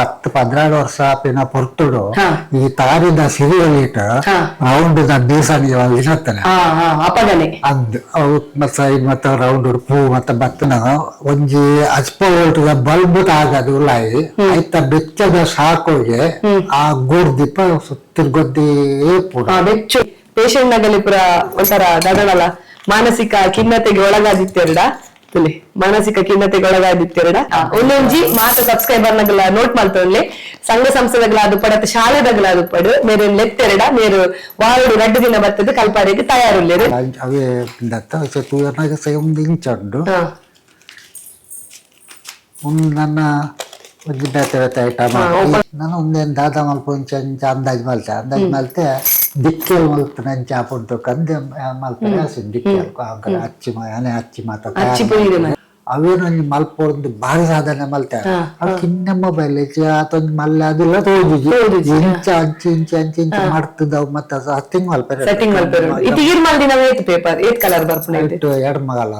10-16 ವರ್ಷ ಪಿನ ಪೊರ್ತುಡು ಈ ತಾರಿದ ಸಿರಿಯಲಿಟ ರೌಂಡ್ ಬೀಸಣಿ ಇರತ್ತನೆ ಅಪಗನೆ ಅಂದ್ ಅವು ಸೈಡ್ ಮತ್ತ ರೌಂಡ್ ಪೂ ಮತ್ತ ಬತ್ತನ ಒಂಜಿ ಅಜ್ಪ ವೋಲ್ಟ್ದ ಬಲ್ಬ್ ಆಗದು ಉಲಾಯಿ ಆಯ್ತ ಬೆಚ್ಚದ ಶಾಕೋಗೆ ಆ ಗೂಡ್ ದೀಪ ತಿರ್ಗೊದ್ದೇ ಪೂರ ಬೆಚ್ಚು ಪೇಷಂಟ್ ನಗಲಿ ಪುರ ಒಂಥರ ದಗಣಲ ಮಾನಸಿಕ ಖಿನ್ನತೆಗೆ ಒಳಗಾದಿತ್ತೆರಡ ತುಲಿ ಮಾನಸಿಕ ಖಿನ್ನತೆಗೆ ಒಳಗಾದಿತ್ತೆರಡ ಒಂದೊಂಜಿ ಮಾತ ಸಬ್ಸ್ಕ್ರೈಬರ್ ನಗಲ ನೋಟ್ ಮಾಡ್ತೊಳ್ಳೆ ಸಂಘ ಸಂಸ್ಥೆಗಳಾದು ಪಡತ ಶಾಲೆದಗಳಾದು ಪಡು ಮೇರೆ ಲೆತ್ತೆರಡ ಮೇರು ವಾರಡು 2 ದಿನ ಬರ್ತದೆ ಕಲ್ಪಾರಿಗೆ ತಯಾರುಲ್ಲೇರು ಅವೇ ದತ್ತ ತೂಯರ್ನಾಗ ಒಂದು ಇಂಚುಂಡು ನನ್ನ ಒಂಜಿ ಬೇತೆ ಐಟಮ್ ನಾನು ಒಂದೇನು ದಾದ ಮಲ್ಪ ಒಂಚ ಅಂದಾಜು ಮಲ್ತೆ ದಿಕ್ಕೇಲ್ ಮಲ್ಪನ ಚಾಪುಂಟು ಕಂದೆ ಮಲ್ಪನೆ ಹಸಿ ದಿಕ್ಕೇಲ್ ಅಚ್ಚಿ ಆನೆ ಅಚ್ಚಿ ಮಾತ ಅವೇನು ಮಲ್ಪ ಒಂದು ಭಾರಿ ಸಾಧನೆ ಮಲ್ತಾರೆ ಕಿನ್ನ ಮೊಬೈಲ್ ಆತೊಂದು ಮಲ್ಲೆ ಅದೆಲ್ಲ ತೋಜಿ ಇಂಚ ಅಂಚಿ ಮಾಡ್ತಿದ್ದವು ಮತ್ತೆ ಸೆಟ್ಟಿಂಗ್ ಮಲ್ಪೆ ಪೇಪರ್ ಏತ್ ಕಲರ್ ಬರ್ಪುನ ಎರಡು ಮಗಲ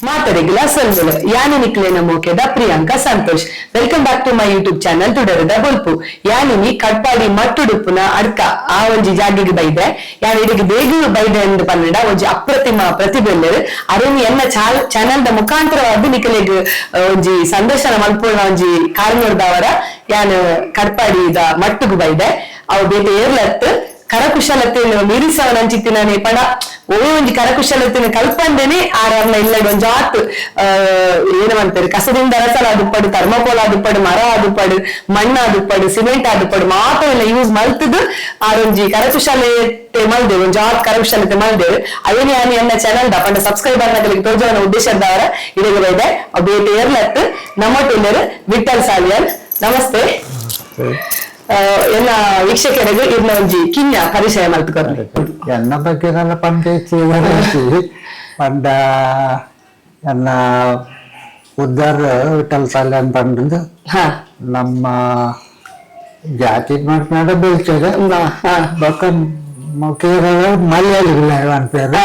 ಮಾತರಿಗಳ ಸಲ್ಮುಲ ಯಾನಿ ನಿಕ್ಲೇನ ಮೋಕೆದ Priyanka Santosh welcome back to my YouTube channel ತುಡರದ ಬೊಲ್ಪು ಯಾನಿನಿ ಕಟ್ಪಾಡಿ ಮಟ್ಟುಡುಪುನ ಅಡ್ಕ ಆ ಒಂಜಿ ಜಾಗಿಗೆ ಬೈದೆ ಯಾನ್ ಇಡಿಗೆ ಬೇಗ ಬೈದೆ ಎಂದು ಪನ್ನಡ ಒಂಜಿ ಅಪ್ರತಿಮ ಪ್ರತಿಭೆಲ್ಲರು ಅರೇನಿ ಎನ್ನ ಚಾನಲ್ ದ ಮುಖಾಂತರವಾದ ನಿಕಲೆಗ್ ಒಂಜಿ ಸಂದರ್ಶನ ಮಲ್ಪುನ ಒಂಜಿ ಕಾರಣದವರ ಯಾನ್ ಕಟ್ಪಾಡಿದ ಮಟ್ಟುಗು ಬೈದೆ ಅವು ಬೇತೆ ಏರ್ಲತ್ತು ಕರಕುಶಲತೆಯನ್ನು ಮೀರಿಸವನಂಚಿತ್ತಿನೇ ಪಣ ಒಂಜಿ ಕರಕುಶಲತೆಯನ್ನು ಕಲ್ಪಂದೇನೆ ಆರನ್ನ ಇಲ್ಲ ಒಂಜಿ ಆತ್ ಏನಂತಾರೆ ಕಸದಿಂದ ರಸಲ ಆದುಪ್ಪಡು ಥರ್ಮಕೋಲ್ ಆದುಪ್ಪಡು ಮರ ಆದುಪ್ಪಡು ಮಣ್ಣು ಆದುಪ್ಪಡು ಸಿಮೆಂಟ್ ಆದುಪ್ಪಡು ಮಾತ್ರ ಯೂಸ್ ಮಲ್ತದು ಆರೊಂಜಿ ಕರಕುಶಲತೆ ಮಲ್ದೇವು ಒಂಜಿ ಆತ್ ಕರಕುಶಲತೆ ಮಲ್ದೇವು ಅಯ್ಯನಿ ಆನಿ ಅನ್ನ ಚಾನಲ್ ದ ಪಂಡ ಸಬ್ಸ್ಕ್ರೈಬರ್ ನಗಲಿಗೆ ತೋಜವನ ಉದ್ದೇಶದವರ ಇಡಗ ಇದೆ ಬೇತೆ ಏರ್ಲತ್ತು ನಮ್ಮೊಟ್ಟಿಲ್ಲರು ವಿಠಲ್ ಸಾಲಿಯನ್ ನಮಸ್ತೆ ಎಲ್ಲ ವೀಕ್ಷಕರಿಗೆ ಇರ್ನ ಒಂಜಿ ಕಿನ್ಯ ಪರಿಚಯ ಮಲ್ತ್ಕೊಳ್ರಿ ಎನ್ನ ಬಗ್ಗೆ ನನ್ನ ಪಂಚಾಯತಿ ಪಂಡ ಎನ್ನ ಉದ್ದಾರ ವಿಠಲ್ ಸಾಲ್ಯಾನ್ ಪಂಡದು ನಮ್ಮ ಜಾತಿ ಮಾಡ್ಕೊಂಡ ಬೆಳ್ಚದ ಬೊಕ್ಕ ಕೇರಳ ಮಲಯಾಳಿಗಳ ಅನ್ಪೇರು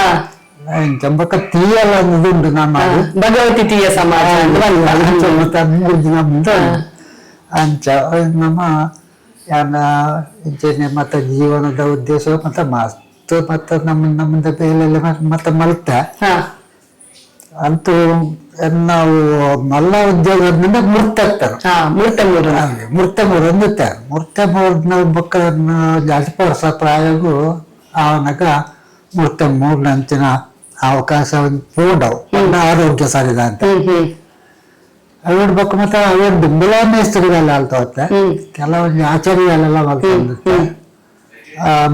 ಬೊಕ್ಕ ತೀಯಲ್ಲ ಅನ್ನೋದುಂಟು ನಮ್ಮ ಭಗವತಿ ತೀಯ ಸಮಾಜ ಮತ್ತೆ 3 ದಿನ ಮುಂದೆ ಅಂಚ ನಮ್ಮ ಯಾನ ಇಂಚನೆ ಮತ್ತೆ ಜೀವನದ ಉದ್ದೇಶ ಮತ್ತೆ ಮಸ್ತ್ ಮತ್ತೆ ನಮ್ಮಿಂದ ಬೇಲೆಲ್ಲ ಮತ್ತೆ ಮಲ್ತ ಅಂತೂ ನಾವು ಮಲ್ಲ ಉದ್ಯೋಗದಿಂದ ಮುರ್ತಮೂರು ಅಂದುತ್ತಾರೆ ಮುರ್ತಮೂರ್ನ ಬೊಕ್ಕ ಜಾಸ್ತಿ ವರ್ಷ ಪ್ರಾಯಗೂ ಅವನಾಗ ಮುರ್ತಮೂರ್ ನಂಚಿನ ಅವಕಾಶ ಪೂಡವು ಆರೋಗ್ಯ ಸರಿದ ಅಂತ ಅವಡ್ ಬೊಕ್ಕ ಮತ್ತೆ ಅವಡ್ ದುಂಬಲ ಮೇಸ್ತ್ರಿಗೆಲ್ಲ ಅಲ್ತೋತ್ತೆ ಕೆಲವೊಂದು ಆಚಾರ್ಯಗಳೆಲ್ಲ ಬರ್ತಂದು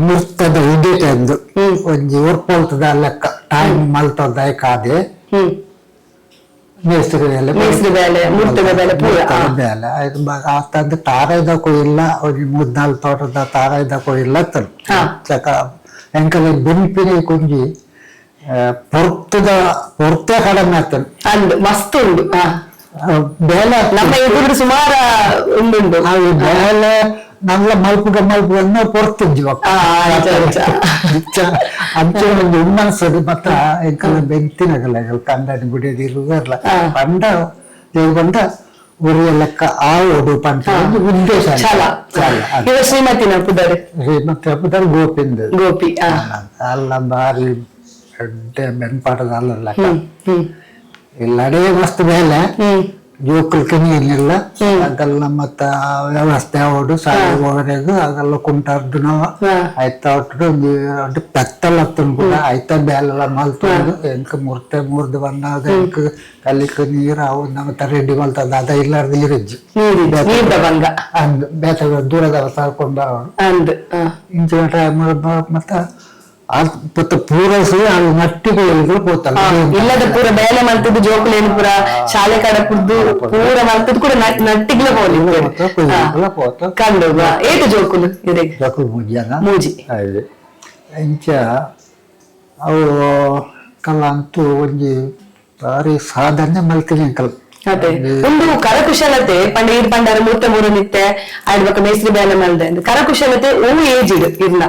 ಮುರ್ತದ ಉದ್ದೇಶ ಎಂದು ಒಂಜಿ ಒರ್ಪೋಲ್ತದ ಲೆಕ್ಕ ಟೈಮ್ ಮಲ್ತದ ಕಾದೆ ಮೇಸ್ತ್ರಿಗೆಲ್ಲ ಬೇಲೆ ಆತಂದು ತಾರೈದಕ್ಕೂ ಇಲ್ಲ ಒಂಜಿ 3-4 ತೋಟದ ತಾರೈದಕ್ಕೂ ಇಲ್ಲ ಚಕ ಎಂಕಲ ಬೆಂಪಿನ ಕೊಂಜಿ ಪೊರ್ತೆ ಕಡಿಮೆ ಆಗ್ತದೆ ಅಂದು ಮಸ್ತ್ ಉಂಡು ಬೇಲೆ ನಮ್ಮ ಎದುರು ಸುಮಾರ ಉಂಡುಂಡು ಬೇಲೆ ನಮ್ಲ ಮಲ್ಪುಗನ್ನ ಪೊರ್ತಿದ್ವಿ ಅಂಚೆ ಒಂದು ಹುಮ್ಮನ್ಸದು ಮತ್ತ ಎಂಕಲ ಬೆಂತಿನಗಲ್ಲ ಕಂಡನಿ ಬಿಡಿದಿರುವುದಲ್ಲ ಪಂಡ ಬಂದ ಉರಿಯ ಲೆಕ್ಕ ಆವೋಡು ಪಂಚ ಉದ್ದೇಶ ಶ್ರೀಮತಿ ನಪ್ಪುದಾರೆ ಗೋಪಿ ಅಲ್ಲ ಬಾರಿ ಬೆನ್ಪಾಟದ ಅಲ್ಲ ಇಲ್ಲಡೇ ಮಸ್ತ್ ಬೇಲೆ ಜೋಕಲ್ಕೆ ನೀರಿಲ್ಲ ಅದೆಲ್ಲ ಮತ್ತ ವ್ಯವಸ್ಥೆ ಓಡು ಸಾಲಿ ಹೋಗರೆಗೂ ಅದೆಲ್ಲ ಕುಂಟಾರ್ದು ನಾವು ಆಯ್ತಾ ಒಟ್ಟು ಒಂದು ಪೆತ್ತಲ್ಲ ಕೂಡ ಆಯ್ತಾ ಬೇಲೆಲ್ಲ ಮಲ್ತೊಂದು ಎಂಕ ಮೂರ್ದು ಬಂದಾಗ ಎಂಕ ಕಲಿಕ ನೀರು ಅವು ನಮ್ಮ ರೆಡಿ ಮಲ್ತದ ಅದ ಇಲ್ಲಾರ್ದು ನೀರಿಜ್ಜು ಅಂದ್ ಬೇತ ದೂರದ ಸಾರ್ಕೊಂಡ್ ಬರೋರು ಇಂಚಿನ ಟೈಮ್ ಮತ್ತ ಪೂರೈಸಿ ಅದು ನಟ್ಟಿಗೆ ಹೋಗ್ತಲ್ಲ ಇಲ್ಲದ ಪೂರ ಬೇಲೆ ಮಲ್ತದ್ದು ಜೋಕುಲೇನು ಪೂರ ಶಾಲೆ ಕಡೆ ಕುಡ್ದು ಪೂರ ಮಲ್ತದ್ದು ಕೂಡ ನಟ್ಟಿಗ್ಲ ಹೋಗ್ಲಿ ಕಂಡು ಏಟು ಜೋಕುಲು ಜೋಕುಲು ಮೂಜಿ ಇಂಚ ಅವು ಕಲ್ಲ ಅಂತೂ ಒಂಜಿ ಬಾರಿ ಸಾಧನೆ ಮಲ್ತೀನಿ ಅಂಕಲ್. ಅದೇ ಒಂದು ಕರಕುಶಲತೆ ಪಂಡ ಈರ್ ಪಂಡಾರ ಮೂರ್ತ ಮೂರು ನಿತ್ತೆ ಆಡ್ಬೇಕ ಮೇಸ್ತ್ರಿ ಬೇಲೆ ಮಲ್ದೆ ಕರಕುಶಲತೆ ಏಜ್ ಇರ್ನ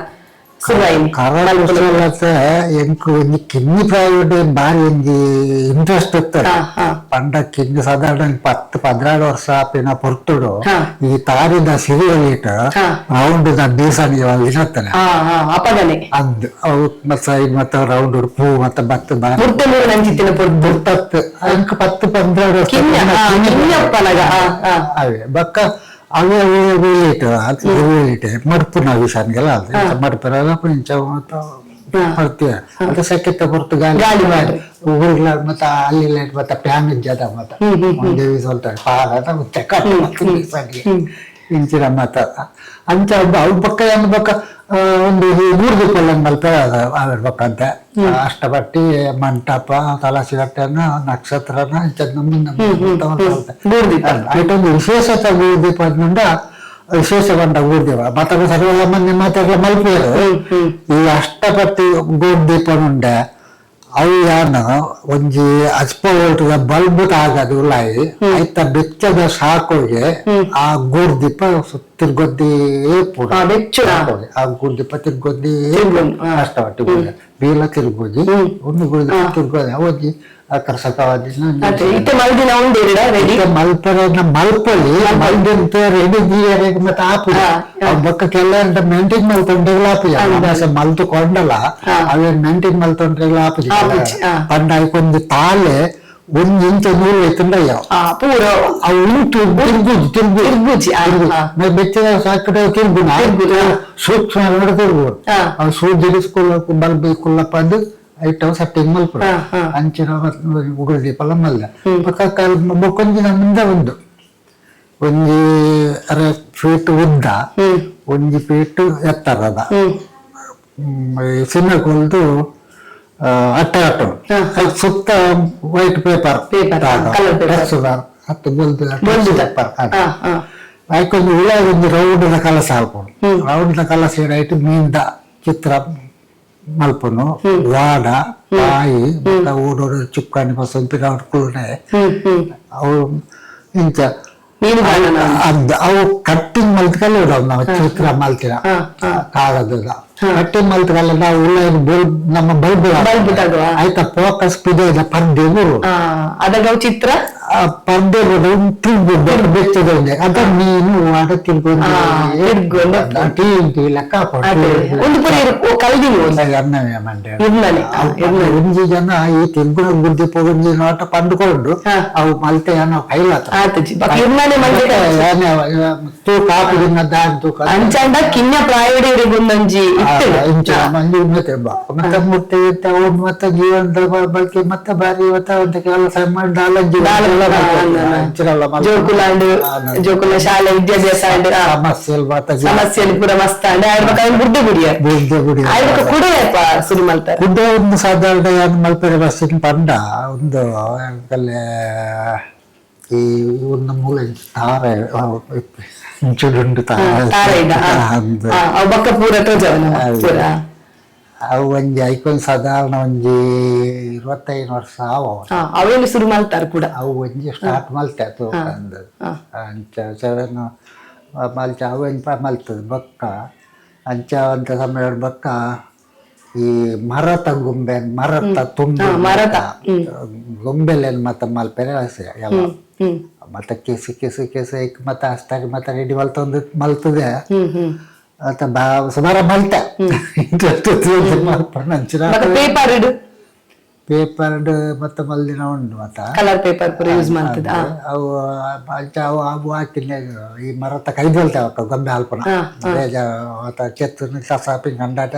ಕರಕುಶಲತೆ ಎಂಕು ಒಂಜಿ ಕಿನ್ನಿ ಪ್ರೈವೇಟ್ ಬಾರಿ ಒಂಜಿ ಇಂಟ್ರೆಸ್ಟ್ ಇರ್ತದೆ. ಪಂಡ ಕಿನ್ನಿ ಸಾಧಾರಣ 10-12 ವರ್ಷ ಪಿನ ಪೊರ್ತುಡು ಈ ತಾರಿದ ಸಿರಿಯಲ್ಲಿಟ್ಟು ರೌಂಡ್ ಬೀಸಾಗಿ ಇನತ್ತಾನೆ ಅಂದ್ ಅವು ಸೈಡ್ ಮತ್ತೆ ರೌಂಡ್ ಪೂ ಮತ್ತೆ ಭತ್ತ ಬುರ್ತತ್ತು ಎಂಕ್ 10-12 ವರ್ಷ ಅವೇ ಬಕ್ಕ ಅವೇ ವೀಲಿಟ್ಟು ಮಡುಪು ನಾವು ವಿಷಾನ್ಗೆಲ್ಲ ಮಡುಪರೆಲ್ಲ ಇಂಚ ಮಾಡ್ತೀವಿ ಮತ್ತೆ ಸೆಕೆತ್ತ ಹೊರತು ಗಾಳಿ ಊರ್ಲ ಮತ್ತೆ ಅಲ್ಲಿ ಮತ್ತೆ ಪ್ಯಾನ್ ಇಜ್ಜದ ಮತ್ತೆ ಒಂದೇ ಸ್ವಲ್ಪ ಪಾಲ ಮತ್ತೆ ಕಟ್ಟು ಮತ್ತೆ ಇಂಚಿನ ಮತ ಅಂಚ ಅವು ಬಕ್ಕ ಏನು ಬಕ್ಕ ಒಂದು ಗೂರ್ದಿಪ್ಪಲ್ಲ ಮಲ್ಪ ಆಗಿರ್ಬೇಕಂತ ಅಷ್ಟಪಟ್ಟಿ ಮಂಟಪ ತಲಾಸಿಗಟ್ಟೆನ ನಕ್ಷತ್ರನ ಐಟೊಂದು ವಿಶೇಷತೆ ಗೂರ್ದೀಪ ಅಂದ ವಿಶೇಷ ಬಂದ ಗೂರ್ದೀಪ ಮತ್ತ ಸರ್ವಸಾಮಾನ್ಯ ಮಾತಾಡ್ಲ ಮಲ್ಪೇರು ಈ ಅಷ್ಟಪಟ್ಟಿ ಗೂರ್ದೀಪನುಂಡೆ ಅವು ಯಾನು ಒಂಜಿ ಅಜ್ಪ ವೋಲ್ಟ್ಗ ಬಲ್ಬ್ ಆಗದು ಉಲಾಯಿ ಆಯ್ತ ಬೆಚ್ಚದ ಸಾಕೋಗೆ ಆ ಗೂರ್ದೀಪ ತಿರ್ಗೊದ್ದಿ ಪೂರ ಆ ಗೂರ್ದೀಪ ತಿರ್ಗೊದ್ದಿ ಅಷ್ಟಪಟ್ಟಿ ಬೀಲ ತಿರ್ಗೋಜಿ ಒಂದು ಗೂರ್ದೀಪ ತಿರ್ಗೋದಿ ಅವಜ್ಜಿ ಆಕರ್ಷಕವಾದಿ ಮಲ್ಪರ ಮಲ್ಪಲ್ಲಿ ಮಲ್ದಂತ ರೆಡಿ ಗೀಯರೆಗೆ ಮತ್ತೆ ಆಪುಜ ಬೊಕ್ಕ ಕೆಲವಂತ ಮೇಂಟೈನ್ ಮಲ್ತೊಂಡ್ರೆಗ್ಲ ಆಪುಜ ಮಲ್ತು ಕೊಂಡಲ್ಲ ಅವೇ ಮೇಂಟೈನ್ ಮಲ್ತೊಂಡ್ರೆಗ್ಲ ಆಪುಜ ಪಂಡ ಐಕೊಂದು ತಾಲೆ 1 ಇಂಚ ನೂರು ಐತಂಡಯ್ಯ ಪೂರ ಅವು ಉಂಟು ತಿರ್ಗುಜಿ ಬೆಚ್ಚದ ಸಾಕಡೆ ತಿರ್ಗುನ ಸೂಕ್ಷ್ಮ ತಿರ್ಗುದು ಅವು ಸೂಜಿರಿಸ್ಕೊಳ್ಳೋಕೆ ಬಲ್ಬೇಕುಲ್ಲಪ್ಪ ಅದು ಐಟಮ್ ಸೆಟ್ಟಿಂಗ್ ಮಲ್ಪುರ ಅಂಚಿನ ಉಗುಳ್ದೀಪಲ್ಲ ಮಲ್ದ ಬೊಕ್ಕೊಂಜಿನ ಮುಂದೆ ಒಂಜಿ 6 ಫೀಟ್ ಉದ್ದ 1 ಫೀಟ್ ಎತ್ತರದ ಸಿನ್ನಕೊಲ್ದು ಅಟ್ಟ ಸುತ್ತ ವೈಟ್ ಪೇಪರ್ 10 ಬೋಲ್ದು ಪೇಪರ್ ಆಯ್ಕೊಂದು ಉಳ ಒಂದು ರೌಂಡ್ದ ಕಲಸ ಹಾಕೊಂಡು ರೌಂಡ್ದ ಕಲಸ ಏನಾಯ್ತು ಮೀನ್ದ ಚಿತ್ರ ಮಲ್ಪನು ವಾಡ ಕಾಯಿ ಮತ್ತೆ ಊಡೋಡು ಚುಕ್ಕಾಣಿ ಬಸಂಪಿನ ಹೊಡ್ಕೊಳ್ಳೆ ಅವು ಇಂಚ ಅವು ಕಟ್ಟಿಂಗ್ ಮಲ್ತ್ಕಲ್ಲ ಇಡೋದು ನಾವು ಚಿತ್ರ ಮಲ್ತಿನ ಕಾಗದದ ಕಟ್ಟಿಂಗ್ ಮಲ್ತ್ಕಲ್ಲ ನಾವು ಉಳ್ಳ ನಮ್ಮ ಬಲ್ಬ್ ಆಯ್ತಾ ಫೋಕಸ್ ಪಿದ ಪರ್ದೆ ಅದಾಗ ಚಿತ್ರ ಪರ್ದೆ ಬೆಚ್ಚದ ಅದ ಮೀನು ವಾಡ ತಿರ್ಕೊಂಡು ಲೆಕ್ಕ ಒಂಜಿ ಜನ ಈ ತಿರ್ಗುಣ ಗುರ್ದಿ ಪೋಗಿ ನೋಟ ಪಂಡ್ಕೊಂಡು ಅವು ಮಲ್ತೆ ಏನೋ ಕೈಲಾತ ತೂಕ ಹಾಕುದಿನ ದಾನ್ ತೂಕ ಅಂಚಾಂಡ ಕಿನ್ನ ಪ್ರಾಯೋಡಿಗೊಂದಂಜಿ ಮಂದಿ ಉನ್ನತೆ ಮತ್ತೆ ಮುಟ್ಟೆ ಮತ್ತೆ ಜೀವನದ ಬಳಕೆ ಮತ್ತೆ ಬಾರಿ ಒಂದು ಕೆಲಸ ಮಾಡಿ ಜೋಕುಲ ಶಾಲೆ ವಿದ್ಯಾಭ್ಯಾಸ ಸಮಸ್ಯೆ ಪೂರ ಮಸ್ತ್ ಬುಡ್ಡೆ ಗುಡಿ ಶುರು ಮಾಡ್ತಾರೆ ಗುಡ್ಡೆ ಒಂದು ಸಾಧಾರಣ ಏನು ಮಲ್ಪೆರೆ ಬಸ್ಸಿನ ಪಂಡ ಒಂದು ಈ ಒಂದು ಮೂಲ ತಾರೆ ಇಂಚುಡುಂಡು ಅವು ಒಂಜಿ ಐಕೊಂದು ಸಾಧಾರಣ ಒಂಜಿ 25 ವರ್ಷ ಅವೇನು ಶುರು ಮಾಡ್ತಾರೆ ಕೂಡ ಅವು ಒಂಜಿ ಸ್ಟಾರ್ಟ್ ಮಲ್ತೆ ಅಂಚ ಮಲ್ಚ ಅವು ಮಲ್ತದ ಬಕ್ಕ ಅಂಚ ಅಂತ ಸಮಯ ಬಕ್ಕ ಈ ಮರತ ಗೊಂಬೆ ಮರತ ತುಂಬ ಗೊಂಬೆಲೇನು ಮತ್ತೆ ಮಲ್ಪೆರೆ ಎಲ್ಲ ಮತ್ತೆ ಕೆಸಿ ಮತ್ತೆ ಅಷ್ಟಾಗಿ ಮತ್ತೆ ರೆಡಿ ಮಲ್ತದೆ ಮತ್ತೆ ಸುಮಾರು ಮಲ್ತೆ ಇಂಟ್ರೆಸ್ಟ್ ಪೇಪರ್ ಮತ್ತೆ ಮಲ್ದಿನ ಉಂಟು ಮತ್ತೆ ಕಲರ್ ಪೇಪರ್ ಯೂಸ್ ಮಾಡ್ತದ ಅವು ಅವು ಹಾಕಿಲ್ಲ ಈ ಮರತ ಕೈದೊಳ್ತೇವ ಗೊಂಬೆ ಅಲ್ಪನ ಚೆತ್ತು ಕಸ ಪಿಂಗ್ ಅಂಡಾಟ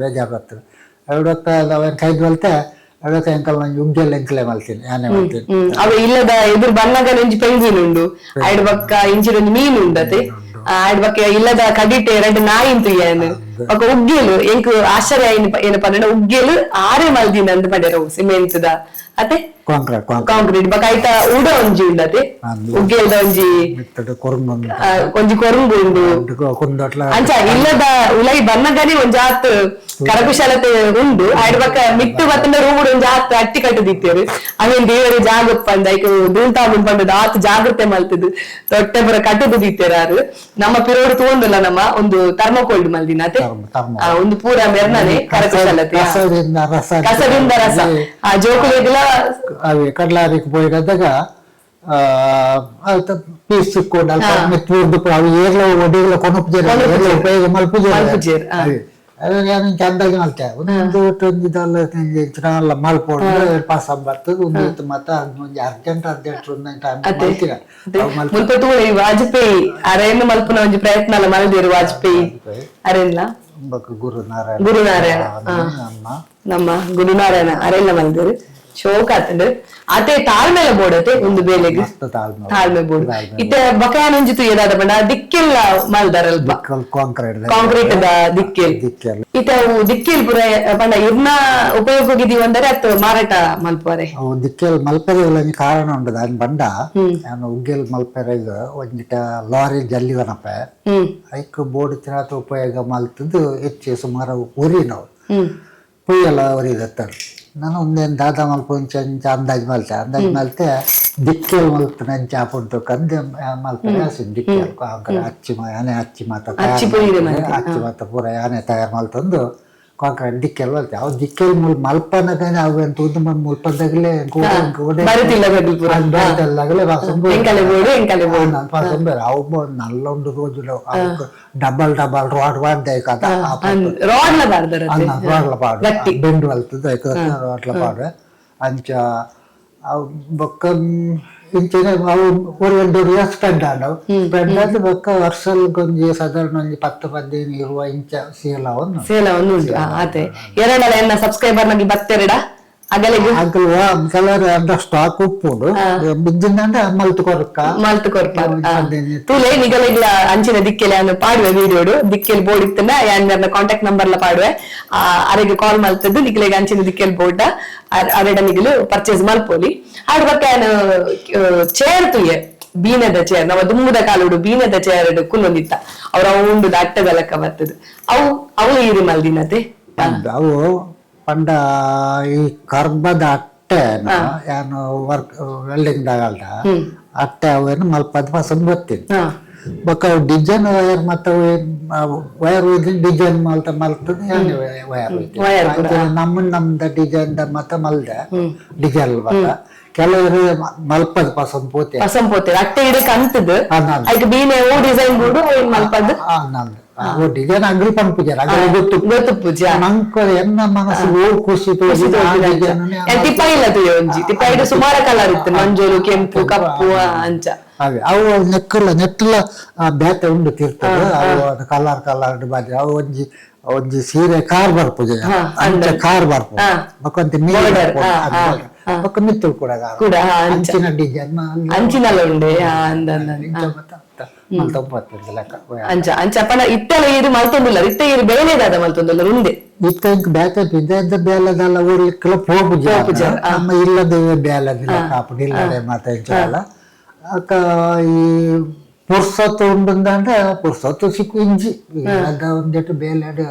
ಬೇಜಾರು ಬರ್ತದೆ ಅವಡಕ್ಕ ಅವನ್ ಕೈದೊಳ್ತೆ ಅವಕ್ಕೆ ಎಂಕಲ್ ನಂಗೆ ಉಗ್ಗೆಲ್ಲ ಎಂಕಲೆ ಮಲ್ತೀನಿ ಯಾನೆ ಮಾಡ್ತೀನಿ ಅವ ಇಲ್ಲದ ಎದುರು ಬಣ್ಣಗ ನೆಂಜಿ ಪೆಂಗ್ವಿನ್ ಉಂಡು ಆಯ್ಡ್ ಬಕ್ಕ ಇಂಚಿನ ಮೀನು ಉಂಡತೆ ಆಯ್ಡ್ ಬಕ್ಕ ಇಲ್ಲದ ಕಡಿಟೆ 2 ನಾಯಿ ಇಂತು ಏನು ఒక ఉగ్గేలు ఇంకు ఆశ్చర్య అయిన పన్నెండు ఉగ్గేలు ఆరే మల్దిన అంత పడారు ಸಿಮೆಂಟ್ ದ ಅತೆ ಕಾಂಕ್ರೀಟ್ ಬಕ ಐತ ಉಡ ಒಂಜಿ ಉಂಡತೆ ಉಗ್ಗೆಲ್ದ ಒಂಜಿ ಒಂಜಿ ಕೊರಂಗು ಉಂಡು ಅಂಚ ಇಲ್ಲದ ಉಲೈ ಬನ್ನಗನಿ ಒಂಜಿ ಆತ್ ಕರಕುಶಲತೆ ಉಂಡು ಆಯ್ಡ ಬಕ ಮಿಟ್ಟು ಬತ್ತಂಡ ರೂಗುಡು ಒಂಜಿ ಆತ್ ಅಟ್ಟಿ ಕಟ್ಟು ದಿತ್ತೇರು ಅವೇನ್ ದೇವರ ಜಾಗಪ್ಪಂದ ಐಕ ದೂಂತಾ ಮುಂಪಂಡ ಆತ್ ಜಾಗೃತೆ ಮಲ್ತದು ತೊಟ್ಟೆ ಬರ ಕಟ್ಟದು ದಿತ್ತೇರಾರು ನಮ್ಮ ಪಿರೋಡು ತಗೊಂಡಲ್ಲ ನಮ್ಮ ಒಂದು ಥರ್ಮೋಕೋಲ್ಡ್ ಮಲ್ದಿನತೆ ಒಂದು ಪೂರ ಮೆರ್ನನೆ ಕರಕುಶಲತೆ ಕಸದಿಂದ ರಸ ಆ ಜೋಕುಲೆಗಳ అవి కడ్లారికి పోయినట్టుగా పీస్ చిక్కోండి మెత్తూర్దు అవి ఏర్లో ఒడిలో కొనుపు చేయాలి ఉపయోగం మలుపు చేయాలి అదే నేను ఇంకా అందరికీ వెళ్తాయి ಒಂದು ದಾಲ ಮಲ್ಪೋಡು ಪಾಸ್ ಬರ್ತದೆ ಒಂದು ಮತ್ತೆ ಅರ್ಜೆಂಟ್ ಮುಲ್ಪಟ್ಟು ವಾಜಪೇಯಿ ಅರೇನು ಮಲ್ಪುನ ಒಂಜಿ ಪ್ರಯತ್ನ ಮಲ್ದಿರು ವಾಜಪೇಯಿ ಅರೆಲ್ಲ ಗುರುನಾರಾಯಣ ನಮ್ಮ ಗುರುನಾರಾಯಣ ಅರೆಲ್ಲ ಮಲ್ದಿರು ಶೋಕ ಆತಂದ್ರೆ ಅತೆ ತಾಳ್ಮೆಲ ಬೋಡತೆ ಒಂದು ಬೇಲೆಗೆ ತಾಳ್ಮೆ ಬೋಡು ಇತ್ತೆ ಬಕಾನಂಜಿತು ಏದಾದ ಬಂಡ ದಿಕ್ಕೆಲ್ಲ ಮಲ್ದಾರಲ್ಪ ಕಾಂಕ್ರೀಟ್ ದ ದಿಕ್ಕೆಲ್ ಇತ್ತೆ ಅವು ದಿಕ್ಕೆಲ್ ಪುರ ಬಂಡ ಇರ್ನ ಉಪಯೋಗಿದೀವಿ ಅಂದರೆ ಅತ್ತು ಮಾರಾಟ ಮಲ್ಪರೆ ದಿಕ್ಕೆಲ್ ಮಲ್ಪರೆ ಕಾರಣ ಉಂಟು దాని ಬಂಡ ನಾನು ಉಗ್ಗೆಲ್ ಮಲ್ಪರೆಗ ಒಂದಿಟ ಲಾರಿ ಜಲ್ಲಿದನಪ್ಪ ಐಕ್ ಬೋರ್ಡ್ ತಿನ್ನಾತ ಉಪಯೋಗ ಮಲ್ತದ್ದು ಹೆಚ್ಚು ಸುಮಾರು ಊರಿನವು ಪುಯ್ಯೆಲ್ಲ ಊರಿದತ್ತಾರ ನಾನು ಒಂದೇನು ದಾದ ಮಲ್ಪ ಒಂಚ ಅಂದಾಜು ಮಲ್ತೆ ದಿಕ್ಕೆಲ್ ಮಲ್ಪನ ಚಾಪುಂಟು ಕಂದು ಮಲ್ಪನೆ ದಿಕ್ಕೆಲ್ ಅಚ್ಚಿ ಆನೆ ಅಚ್ಚಿ ಮಾತ ಪೂರ ಆನೆ ತಯಾರು ಮಲ್ತಂದು ಕಾಂಕ್ರೀಟ್ ದಿಕ್ಕೆಲ್ ಮಲ್ತೆ ಅವು ದಿಕ್ಕೆಲ್ ಮಲ್ಪನಗನೆ ಅವು ಎಂತ ಉದ್ದು ಮುಲ್ಪದಾಗಲೇ అవు నల్ల ఉండు రోజులు డబల్ రాడ్ వాడితే కదా రోడ్ల పాడు బెండు వెళ్తుంది రోడ్ల పాడు అంచ బొక్క ஒரு 2 இயர் ஸ்பெண்ட் ஆனோம் ஸ்பெண்ட் ஆಗಿ ಬೊಕ್ಕ ವರ್ಷಲ್ ಕೊಂಜಿ ಸಾಧಾರಣ ಒಂದು 10-15-20 ಇಂಚ ಸೇಲ್ ಉಂಟು ಅದೇ ಎರಡಲ್ಲ ಎನ್ನ ಸಬ್ಸ್ಕ್ರೈಬರ್ ನಮಗೆ ಬತ್ತೆರಡ ಕಲರ್ ಅಂದ ಸ್ಟಾಕ್ ಉಪ್ಪುಡು ಬಿದ್ದಿಂದಂಡ ಮಲ್ತು ಕೊರಕ ತೂಲೆ ನಿಗಲ ಅಂಚಿನ ದಿಕ್ಕೆಲೆ ಪಾಡುವೆ ವಿಡಿಯೋಡು ದಿಕ್ಕೆಲ್ ಬೋರ್ಡ್ ಇತ್ತನ ಯಾನ್ ಕಾಂಟ್ಯಾಕ್ಟ್ ನಂಬರ್ಲ ಪಾಡುವೆ ಅರೆಗೆ ಕಾಲ್ ಮಲ್ತದ್ದು ನಿಗಲೆಗೆ ಅಂಚಿನ ದಿಕ್ಕೆಲ್ ಬೋರ್ಡ್ ಅರೆಡ ನಿಗಲು ಪರ್ಚೇಸ್ ಮಲ್ಪೋಲಿ ಆಡ ಬಕ್ಕ ಚೇರ್ ತುಯ್ಯ ಬೀನದ ಚೇರ್ ನಮ್ಮ ದುಮ್ಮದ ಕಾಲುಡು ಬೀನದ ಚೇರ್ ಕುಲ್ಲೊಂದಿತ್ತ ಅವ್ರ ಉಂಡು ಅಟ್ಟದ ಲೆಕ್ಕ ಬರ್ತದೆ ಅವು ಈರಿ ಮಲ್ದಿನತೆ ಅವು ಪಂಡ ಈ ಕರ್ಬದ ಅಟ್ಟೆ ಏನು ವರ್ಕ್ ವೆಲ್ಡಿಂಗ್ ದಾಗಲ್ದ ಅಟ್ಟೆ ಅವೇನು ಮಲ್ಪದ ಪಸಂದ್ ಗೊತ್ತಿತ್ತು ಬೊಕ್ಕ ಡಿಸೈನ್ ವಯರ್ ಮತ್ತೆ ವಯರ್ ಡಿಸೈನ್ ಮಲ್ತದ ವಯರ್ ನಮ್ದ ಡಿಸೈನ್ ಮತ್ತೆ ಮಲ್ದೆ ಡಿಸೈನ್ ಬತ್ತ ಕೆಲವರು ಮಲ್ಪದ ಪಸಂದ್ ಪೋತೆ ಅಟ್ಟೆ ಇಡಕ್ ಅಂತದ್ದು ಅದಕ್ಕೆ ಬೀನೆ ಓ ಡಿಸೈನ್ ಬೋರ್ಡು ಮಲ್ಪದ ಡಿಸೈನ್ ಅಂಗಡಿ ಪಂಪುಜಾರ ಗೊತ್ತು ಪೂಜೆ ನಂಕ ಎನ್ನ ಮನಸ್ಸು ಖುಷಿ ತಿಪ್ಪಾಯಿಲ್ಲ ಸುಮಾರು ಕಲರ್ ಇತ್ತು ಮಂಜೂರು ಕೆಂಪು ಕಪ್ಪು ಅಂಚ ಅವೆ ಅವು ನೆಟ್ಟಲ ಬೇತೆ ಉಂಡು ತಿರ್ತದೆ ಅವು ಕಲರ್ ಬಾಜಿ ಅವು ಒಂಜಿ ಸೀರೆ ಕಾರ್ ಬರ್ಪುಜೆ ಅಂಚ ಕಾರ್ ಬರ್ಪು ಬೊಕ್ಕಂತ ಬೊಕ್ಕ ಮಿತ್ತುಳು ಕೂಡ ಅಂಚಿನ ಡಿಸೈನ್ ಅಂಚಿನಲ್ಲ ಉಂಡೆ ಅಂಚ ಅಂಚಪ್ಪನ ಇಟ್ಟಲ ಇದು ಮಲ್ತೊಂದಿಲ್ಲ ಇಟ್ಟ ಇರು ಬೇಳೆದಾದ ಮಲ್ತೊಂದಿಲ್ಲ ಉಂಡೆ ಇತ್ತ ಬ್ಯಾಕ ಇದ್ದ ಬೇಲದಲ್ಲ ಊರ್ಲಿಕ್ಕೆಲ್ಲ ಹೋಗುಜ ನಮ್ಮ ಇಲ್ಲದ ಬೇಲದಿಲ್ಲ ಕಾಪುಡಿ ಇಲ್ಲದೆ ಮಾತಾಡ್ಸಲ್ಲ ಅಕ್ಕ ಈ ಪುರ್ಸೊತ್ತು ಉಂಡುಂದಂಡ ಪುರ್ಸೊತ್ತು ಸಿಕ್ಕು ಇಂಜಿ ಅದ ಒಂದೆಟ್ಟು ಬೇಲೆಡು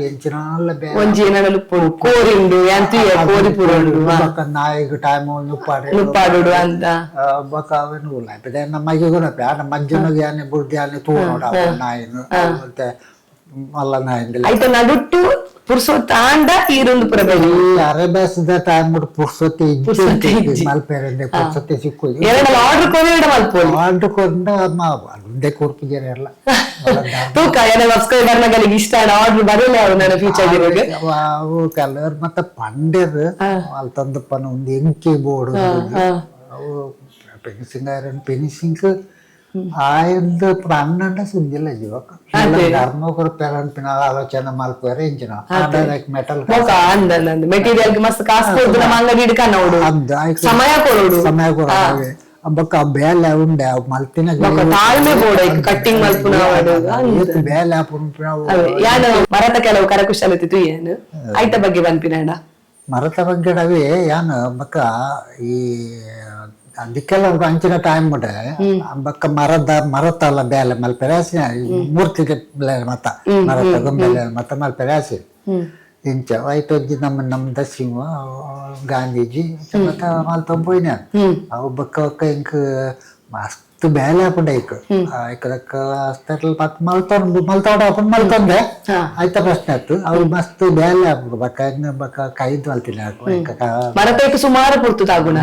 ಎಂಚಿನಲ್ಲ ಬೇಲೆ ಕೋರಿಂಡು ಬೊಕ್ಕ ನಾಯಿಗೆ ಟೈಮ್ ನುಪ್ಪಾಡು ಅಂತ ಬೊಕ್ಕ ಅವನು ಉಲ್ಲಾಪಿದೆ ನಮಗೆ ಗುಣಪೆ ಆಡ ಮಜ್ಜನಿಗೆ ಆನೆ ಬುರ್ದಿ ಆನೆ ತೂನೋಡ ನಾಯಿನು ಮತ್ತೆ ಮಲ್ಲ ನಾಯಿ ಆಯ್ತು ನಡುಟ್ಟು ಪುರ್ಸೊತ್ತ ಆಂಡ ಈರೊಂದು ಪುರಬೇಡಿ ಅರೆಬೇಸದ ಟೈಮ್ ಪುರ್ಸೊತ್ತೆ ಮಲ್ಪೇರೆ ಪುರ್ಸೊತ್ತೆ ಸಿಕ್ಕು ಆರ್ಡರ್ ಕೊಂಡ ಮಲ್ಪೋಲಿ ಆರ್ಡರ್ ಕೊಂಡ ಒಂದೇ ಕೂರ್ಪಿದ್ದಾರೆ ಎಲ್ಲ ತೂಕ ಸಬ್ಸ್ಕ್ರೈಬರ್ ನಗಲಿಗೆ ಇಷ್ಟ ಆರ್ಡರ್ ಬರಲ್ಲ ಅವ್ರು ನನ್ನ ಫ್ಯೂಚರ್ ಇರೋದು ಅವು ಕೆಲವರು ಮತ್ತೆ ಪಂಡೆರ್ ಅಲ್ಲಿ ತಂದಪ್ಪನ ಒಂದು ಎಂಕಿ ಬೋರ್ಡ್ ಅವು ಫಿನಿಶಿಂಗ್ ಐರನ್ ಫಿನಿಶಿಂಗ್ ಆಯ್ದು ಅಣ್ಣಂಡ ಸುದ್ದಿಲ್ಲ ಜೀವಕ ಧರ್ಮಕರು ಪೇರಂಪಿನ ಆಲೋಚನೆ ಮಲ್ಪೇರೆ ಇಂಚಿನ ಡೈರೆಕ್ಟ್ ಮೆಟಲ್ ಮೆಟೀರಿಯಲ್ ಮಸ್ತ್ ಕಾಸು ಕೊಡುದು ನಮ್ಮ ಅಂಗಡಿ ಹಿಡ್ಕ ನೋಡು ಸಮಯ ಕೊಡು ಬೊಕ್ಕ ಬೇಲೆ ಉಂಡೆ ಅವು ಮಲ್ತಿನ ತಾಳ್ಮೆ ಬೋಡ ಕಟ್ಟಿಂಗ್ ಮಲ್ಪುನ ಬೇಲೆ ಯಾನ ಮರದ ಕೆಲವು ಕರಕುಶಲತೆ ತುಯ್ಯನು ಐತ ಬಗ್ಗೆ ಬಂದ್ಪಿನ ಮರದ ಬಗ್ಗೆ ಯಾನ ಬಕ್ಕ ಈ ಅದಕ್ಕೆಲ್ಲ ಅಂಚಿನ ಟೈಮ್ ಬಿಟ್ಟೆ ಬಕ್ಕ ಮರತ್ತಲ್ಲ ಬೇಲೆ ಮಲ್ಪೆರಾಸಿ ಮೂರ್ತಿ ಮತ್ತ ಮರತ ಗೊಂಬೆಲೆ ಮತ್ತ ಮಲ್ಪೆರಾಸಿ ಇಂಚ ಐತೊಂಜಿ ನಮ್ಮ ದಸಿವ ಗಾಂಧೀಜಿ ಮತ್ತ ಮಲ್ತೊಂಬೋಯ್ನ ಅವು ಬಕ್ಕ ಬಕ್ಕ ಇಂಕ್ ಮಸ್ತ್ ಬೇಲೆ ಹಾಕೊಂಡೆ ಐಕದಕ್ಕ ಅಷ್ಟೆಲ್ಲ ಪತ್ ಮಲ್ತೊಂಡೆ ಆಯ್ತ ಪ್ರಶ್ನೆ ಆಯ್ತು ಅವು ಮಸ್ತ್ ಬೇಲೆ ಹಾಕೊಂಡು ಬಕ್ಕ ಬಕ್ಕ ಕೈದು ಮಲ್ತಿನ ಮರತೈತು ಸುಮಾರು ಪುರ್ತು ತಾಗುಣ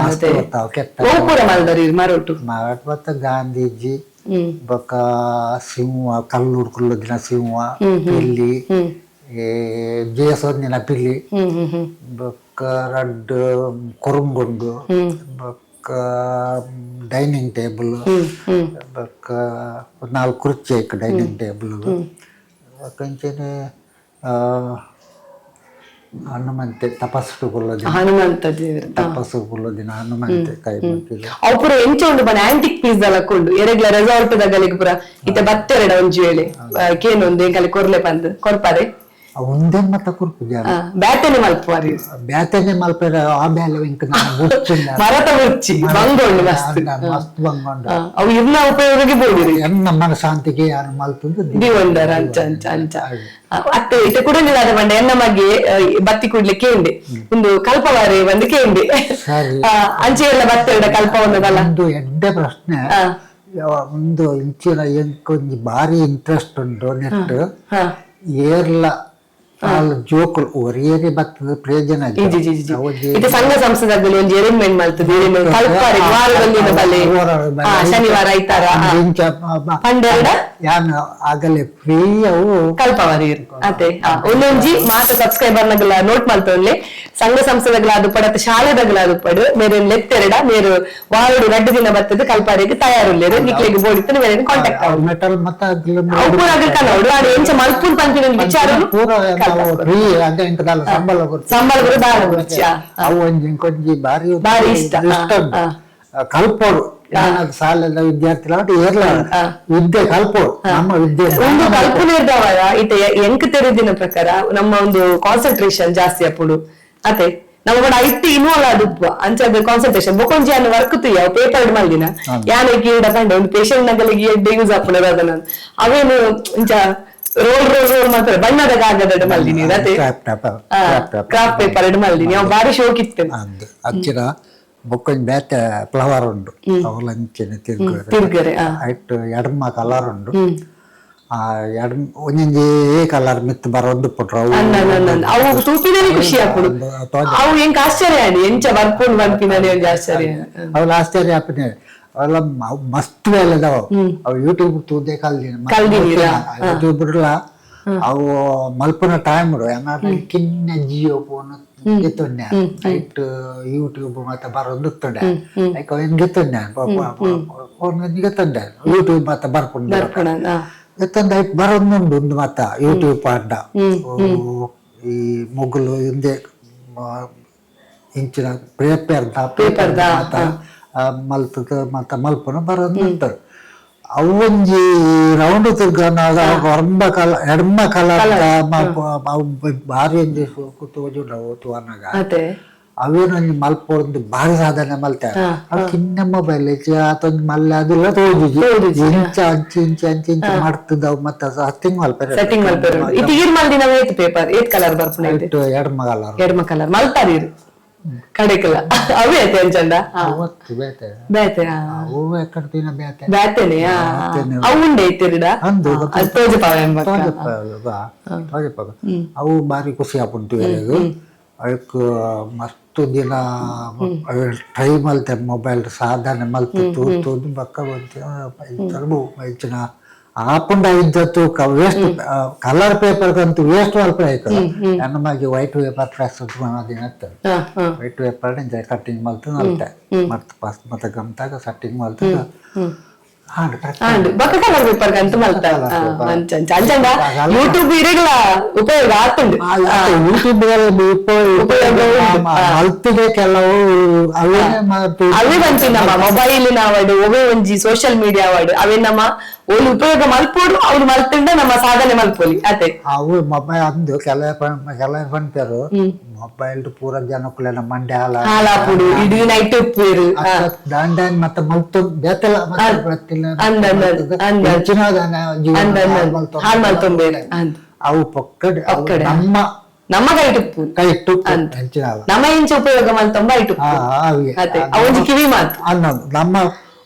ಮರೊಟ್ಟು ಮತ್ತ ಗಾಂಧೀಜಿ ಬಕ್ಕ ಸಿಂಹ ಕಲ್ಲೂರು ಕುಲ್ಲದಿನ ಸಿಂಹ ಪಿಲ್ಲಿ ಜೇಸೋದಿನ ಪಿಲ್ಲಿ ಬೊಕ್ಕ ರಡ್ಡ್ ಕೊರುಂಗುಂಡು ಬೊಕ್ಕ ಡೈನಿಂಗ್ ಟೇಬಲ್ ಬೊಕ್ಕ 4 ಕುರ್ಚಿ ಐಕ್ ಡೈನಿಂಗ್ ಟೇಬಲ್ ಬೊಕ್ಕ ಇಂಚನೆ ಹನುಮಂತೆ ತಪಸ್ಸು ಕೊಲ್ಲೋದಿನ ಹನುಮಂತ ತಪಸ್ಸು ಕೊಲ್ಲೋದಿನ ಹನುಮಂತೆ ಕೈ ಅವು ಪುರ ಎಂಚ ಉಂಡು ಬನ ಆಂಟಿಕ್ ಪೀಸ್ ದಲಕ್ಕೊಂಡು ಎರೆಗ್ಲ ರೆಸಾರ್ಟ್ ದಗಲಿಗೆ ಪುರ ಇತ ಬತ್ತೆರಡ ಒಂಜಿ ವೇಳೆ ಕೇನೊಂದು ಎಂಕಲಿ ಕೊರ್ಲೆ ಪಂದ್ ಕೊರ್ಪಾರೆ ಒಂದೇ ಮತ್ತ ಕುರ್ಪುಜ ಬ್ಯಾಟನೆ ಮಲ್ಪುವಾರಿ ಬ್ಯಾತನೆ ಮಲ್ಪರ ಆ ಬ್ಯಾಲೆ ಇಂಕ ಮರತ ಮುಚ್ಚಿ ಬಂಗೊಂಡು ಮಸ್ತ್ ಬಂಗೊಂಡು ಅವು ಇರ್ನ ಉಪಯೋಗಕ್ಕೆ ಬೋಡಿರಿ ಎನ್ನ ಮನಶಾಂತಿಗೆ ಯಾರು ಮಲ್ಪುಂದು ದಿವಂಡರ ಅಂಚ ಅಂಚ ಅಂಚ ಅತ್ತೆ ಇತ ಕುಡಲಿಲ್ಲದ ಬಂಡೆ ಎನ್ನ ಮಗೆ ಬತ್ತಿ ಕುಡ್ಲಿಕ್ಕೆ ಉಂಡೆ ಒಂದು ಕಲ್ಪವಾರಿ ಒಂದು ಕೇಂಡೆ ಅಂಚೆ ಎಲ್ಲ ಬತ್ತೆರಡ ಕಲ್ಪ ಒಂದಲ್ಲ ಒಂದು ಎಡ್ಡೆ ಪ್ರಶ್ನೆ ಒಂದು ಇಂಚಿನ ಎಂಕೊಂಜಿ ಬಾರಿ ಇಂಟ್ರೆಸ್ಟ್ ಉಂಟು ನೆಟ್ ಏರ್ಲ ಜೋಕುಲು ಒರಿಯೇರಿ ಬತ್ತದ ಪ್ರಯೋಜನ ಇದು ಸಂಘ ಸಂಸ್ಥೆದಲ್ಲಿ ಒಂದು ಅರೇಂಜ್ಮೆಂಟ್ ಮಾಡ್ತದೆ ಶನಿವಾರ ಐತಾರ ಯಾನು ಆಗಲೇ ಫ್ರೀ ಅವು ಕಲ್ಪವಾರಿ ಅತ್ತೆ ಒಂದೊಂಜಿ ಮಾತ ಸಬ್ಸ್ಕ್ರೈಬರ್ ನಗಲ ನೋಟ್ ಮಾಡ್ತೊಳ್ಳೆ ಸಂಘ ಸಂಸ್ಥೆಗಳ ಅದು ಪಡತ್ತೆ ಶಾಲೆದಗಳ ಅದು ಪಡು ಮೇರೆ ಲೆತ್ತೆರಡ ಮೇರು ವಾರಡು 2 ದಿನ ಬರ್ತದೆ ಕಲ್ಪಾರಿಗೆ ತಯಾರುಲ್ಲೇರು ನಿಕ್ಲೆಗೆ ಬೋಡಿತ್ತು ಮೇರೆ ಕಾಂಟ್ಯಾಕ್ಟ್ ಆಗ ಮೆಟಲ್ ಮತ್ತ ಕನ್ನಡ ಅದು ಎಂಚ ಮಲ್ಪುನ್ ಪಂಪಿನ ವಿಚಾರ ಸಂಬಳ ಅವು ಒಂಜಿ ಬಾರಿ ಇಷ್ಟ ಕಲ್ಪೋಡು ಶಾಲೆದ ವಿದ್ಯಾರ್ಥಿ ಏರ್ಲ ವಿದ್ಯೆ ಕಲ್ಪೋಡು ನಮ್ಮ ವಿದ್ಯೆ ಒಂದು ಕಲ್ಪನೆ ಇರ್ತಾವಲ್ಲ ಇತ ಎಂಕ್ ತೆರೆದಿನ ಪ್ರಕಾರ ನಮ್ಮ ಒಂದು ಕಾನ್ಸಂಟ್ರೇಷನ್ ಜಾಸ್ತಿ ಅಪ್ಪುಡು ಅತೆ ನಮ್ಮ ಕೂಡ ಐತಿ ಇನ್ನೂ ಅಲ್ಲ ಅದು ಅಂಚದ ಕಾನ್ಸಂಟ್ರೇಷನ್ ಬೊಕೊಂಜಿ ಅನ್ನ ವರ್ಕ್ ತುಯ್ಯ ಪೇಪರ್ ಮಲ್ದಿನ ಯಾನೆ ಕೀಡ ಕಂಡ ಒಂದು ಪೇಷಂಟ್ ನಗಲಿಗೆ ಎಡ್ಡೆ ಯೂಸ್ ಅಪ್ಪುಡು ಅದನ್ನ ಅವೇನು ಇಂಚ ರೋಲ್ ಮಾತ್ರ ಬಣ್ಣದ ಕಾಗದ ಮಲ್ದಿನಿ ಅದೇ ಕ್ರಾಫ್ಟ್ ಪೇಪರ್ ಮಲ್ದಿನಿ ಅವ್ ಬಾರಿ ಶೋಕ್ ಇತ್ತು ಅಚ್ಚಿನ ಬೊಕ್ಕೊಂಜಿ ಬೇತೆ ಫ್ಲವರ್ ಉಂಡು ಅವಲಂಚಿನ ತಿರ್ಗರೆ ಐಟ್ ಎಡಮ ಕಲರ್ ಉಂಡು ಒಂಜೊಂಜಿ ಕಲರ್ ಮಿತ್ ಬರೋದು ಪುಟ್ರು ಅವು ತೂಪಿನೇ ಖುಷಿ ಆಪುಡು ಅವು ಎಂಕ್ ಆಶ್ಚರ್ಯ ಆಡಿ ಎಂಚ ಬರ್ಪುಂಡು ಬಂಪಿನೇ ಆಶ್ಚರ್ಯ ಅವ್ಲು ಆಶ್ಚರ್ಯ ಆಪಿನ ಅವೆಲ್ಲ ಮಸ್ತ್ ಬೇಲೆ ಅದಾವ ಅವು ಯೂಟ್ಯೂಬ್ ತೂದೆ ಯೂಟ್ಯೂಬ್ ಅವು ಮಲ್ಪನ ಟೈಮ್ ಏನಾದ್ರು ಕಿನ್ನ ಜಿಯೋ ಫೋನ್ ಗೆತ್ತೊಂಡೆ ಐಟ್ ಯೂಟ್ಯೂಬ್ ಮತ್ತೆ ಬರೋದು ತೊಂಡೆ ಐಕ್ ಗೆತ್ತೊಂಡೆ ಫೋನ್ ಗೆತ್ತೊಂಡೆ ಯೂಟ್ಯೂಬ್ ಮತ್ತೆ ಬರ್ಪುಂಡು ಗೆತ್ತೊಂದು ಐಟ್ ಬರೋದುಂಡು ಒಂದು ಮತ್ತ ಯೂಟ್ಯೂಬ್ ಪಾಡ್ಡ ಈ ಮುಗುಲು ಹಿಂದೆ ಇಂಚಿನ ಪೇಪರ್ ಮಲ್ತದ ಮತ್ತ ಮಲ್ಪನ ಬರೋದು ಉಂಟು ಅವು ಒಂಜಿ ರೌಂಡ್ ತಿರ್ಗನಾಗ ಹೊರಂಬ ಕಲ ಎಡಮ ಕಲರ್ ಬಾರಿ ಒಂಜಿ ತೋಜುಂಡವು ತೋನಾಗ ಅವೇನೊಂದು ಮಲ್ಪೊಂದು ಬಾರಿ ಸಾಧನೆ ಮಲ್ತಾರೆ ಅವು ಕಿನ್ನ ಮೊಬೈಲ್ ಆತೊಂದು ಮಲ್ಲೆ ಅದೆಲ್ಲ ತೋಜುಜಿ ಇಂಚ ಅಂಚಿ ಇಂಚ ಅಂಚಿ ಇಂಚ ಮಾಡ್ತಿದ್ದವು ಮತ್ತೆ ಸೆಟ್ಟಿಂಗ್ ಮಲ್ಪೆರೆ ಎಡಮ ಕಲರ್ ಮಲ್ತಾರಿ ಕಡೆಕಲ್ಲ ಅವೇ ಐತೆ ಅಂಚಂಡ ಬ್ಯಾತೆನೆ ಅವು ಉಂಡೆ ಐತಿರಿಡ ಅವು ಬಾರಿ ಖುಷಿ ಆಪುಂಟು ಅದಕ್ಕೆ ಮಸ್ತ್ ದಿನ ಟ್ರೈ ಮಲ್ತೆ ಮೊಬೈಲ್ ಸಾಧನೆ ಮಲ್ತು ತೂತು ಬಕ್ಕ ಹೆಚ್ಚಿನ ಆಪುಂಡ ಇದ್ದತ್ತು ವೇಸ್ಟ್ ಕಲರ್ ಪೇಪರ್ ಅಂತೂ ವೇಸ್ಟ್ ಮಲ್ಪ ಆಯ್ತದ ನಮಗೆ white paper fresh white paper cutting ಮಲ್ತು ನಲ್ತೆ ಮತ್ತೆ ಫಸ್ಟ್ ಮತ್ತೆ ಗಮ್ತಾಗ ಸಟ್ಟಿಂಗ್ ಮಲ್ತು ಆಂಡ್ ಬೊಕ್ಕ ಕಲರ್ ಪೇಪರ್ ಕಂತು ಮಲ್ತ ಅಂಚಂಡ ಯೂಟ್ಯೂಬ್ ಇರೆಗ್ಲ ಉಪಯೋಗ ಆತುಂಡು ಯೂಟ್ಯೂಬ್ ಮಲ್ತಿಗೆ ಕೆಲವು ಅವೇ ಬಂತಿನಮ್ಮ ಮೊಬೈಲ್ ನಾವಡು ಒವೇ ಒಂಜಿ ಸೋಷಿಯಲ್ ಮೀಡಿಯಾ ವಾರ್ಡ್ ಅವೇ ನಮ್ಮ ಒಂದು ಉಪಯೋಗ ಮಲ್ಪೋಡು ಅವ್ರು ಮಲ್ತಿಂಡ ನಮ್ಮ ಸಾಧನೆ ಮಲ್ಪೋಲಿ ಅದೇ ಅವು ಮೊಬೈಲ್ ಅಂದು ಕೆಲವು ಬಂತಾರು ಮೊಬೈಲ್ ಪೂರ ಜನಕ್ಕುಲೆಲ್ಲ ಮಂಡ್ಯ ಹಾಲಾಪುಡು ಇಡೀ ನೈಟ್ ಉಪ್ಪೇರು ದಾಂಡ ಮತ್ತೆ ಮಲ್ತು ಬೇತಲ್ಲ ಹಾಲ್ ಮಲ್ತೊಂಬೇರು ಅವು ಪಕ್ಕಡೆ ನಮ್ಮ ಕೈಟುಪ್ಪು ಕೈಟ್ಟು ನಮ್ಮ ಇಂಚ ಉಪಯೋಗ ಮಲ್ತೊಂಬ ಐಟು ಅದೇ ಅವೊಂದು ಕಿವಿ ಮಾತು ಅನ್ನೋದು ನಮ್ಮ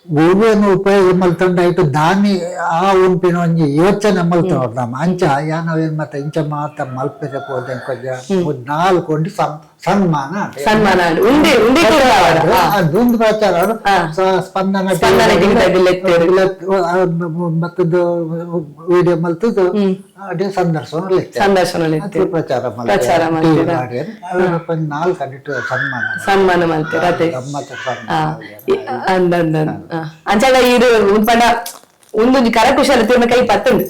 ಗೋವಿಯನ್ನು ಉಪಯೋಗ ಮಲ್ತೊಂಡಾಯ್ತು ದಾನಿ ಆ ಉಂಪಿನ ಒಂಜಿ ಯೋಚನೆ ಮಲ್ತೋಡ್ ನಮ್ಮ ಅಂಚ ಯಾನವೇನ್ ಮತ್ತೆ ಇಂಚ ಮಾತ ಮಲ್ಪಿರ ಹೋದ ಕೊಂಚ 4 ಉಂಡು ಸನ್ಮಾನ ಅದೊಂದು ಪ್ರಚಾರ ಸ್ಪಂದನ ಮತ್ತದು ವಿಡಿಯೋ ಮಲ್ತದ್ದು ಅದೇ ಸಂದರ್ಶನ ಪ್ರಚಾರ 4 ಕಂಡಿಟ್ಟು ಸನ್ಮಾನ ಮಲ್ತೀರ ಅದೇ ಅಂಚಾಗ ಇದು ಉಂಪಡ ಒಂದೊಂದು ಕರಕುಶಲತೆ ಕೈ ಪತ್ತುಂಡು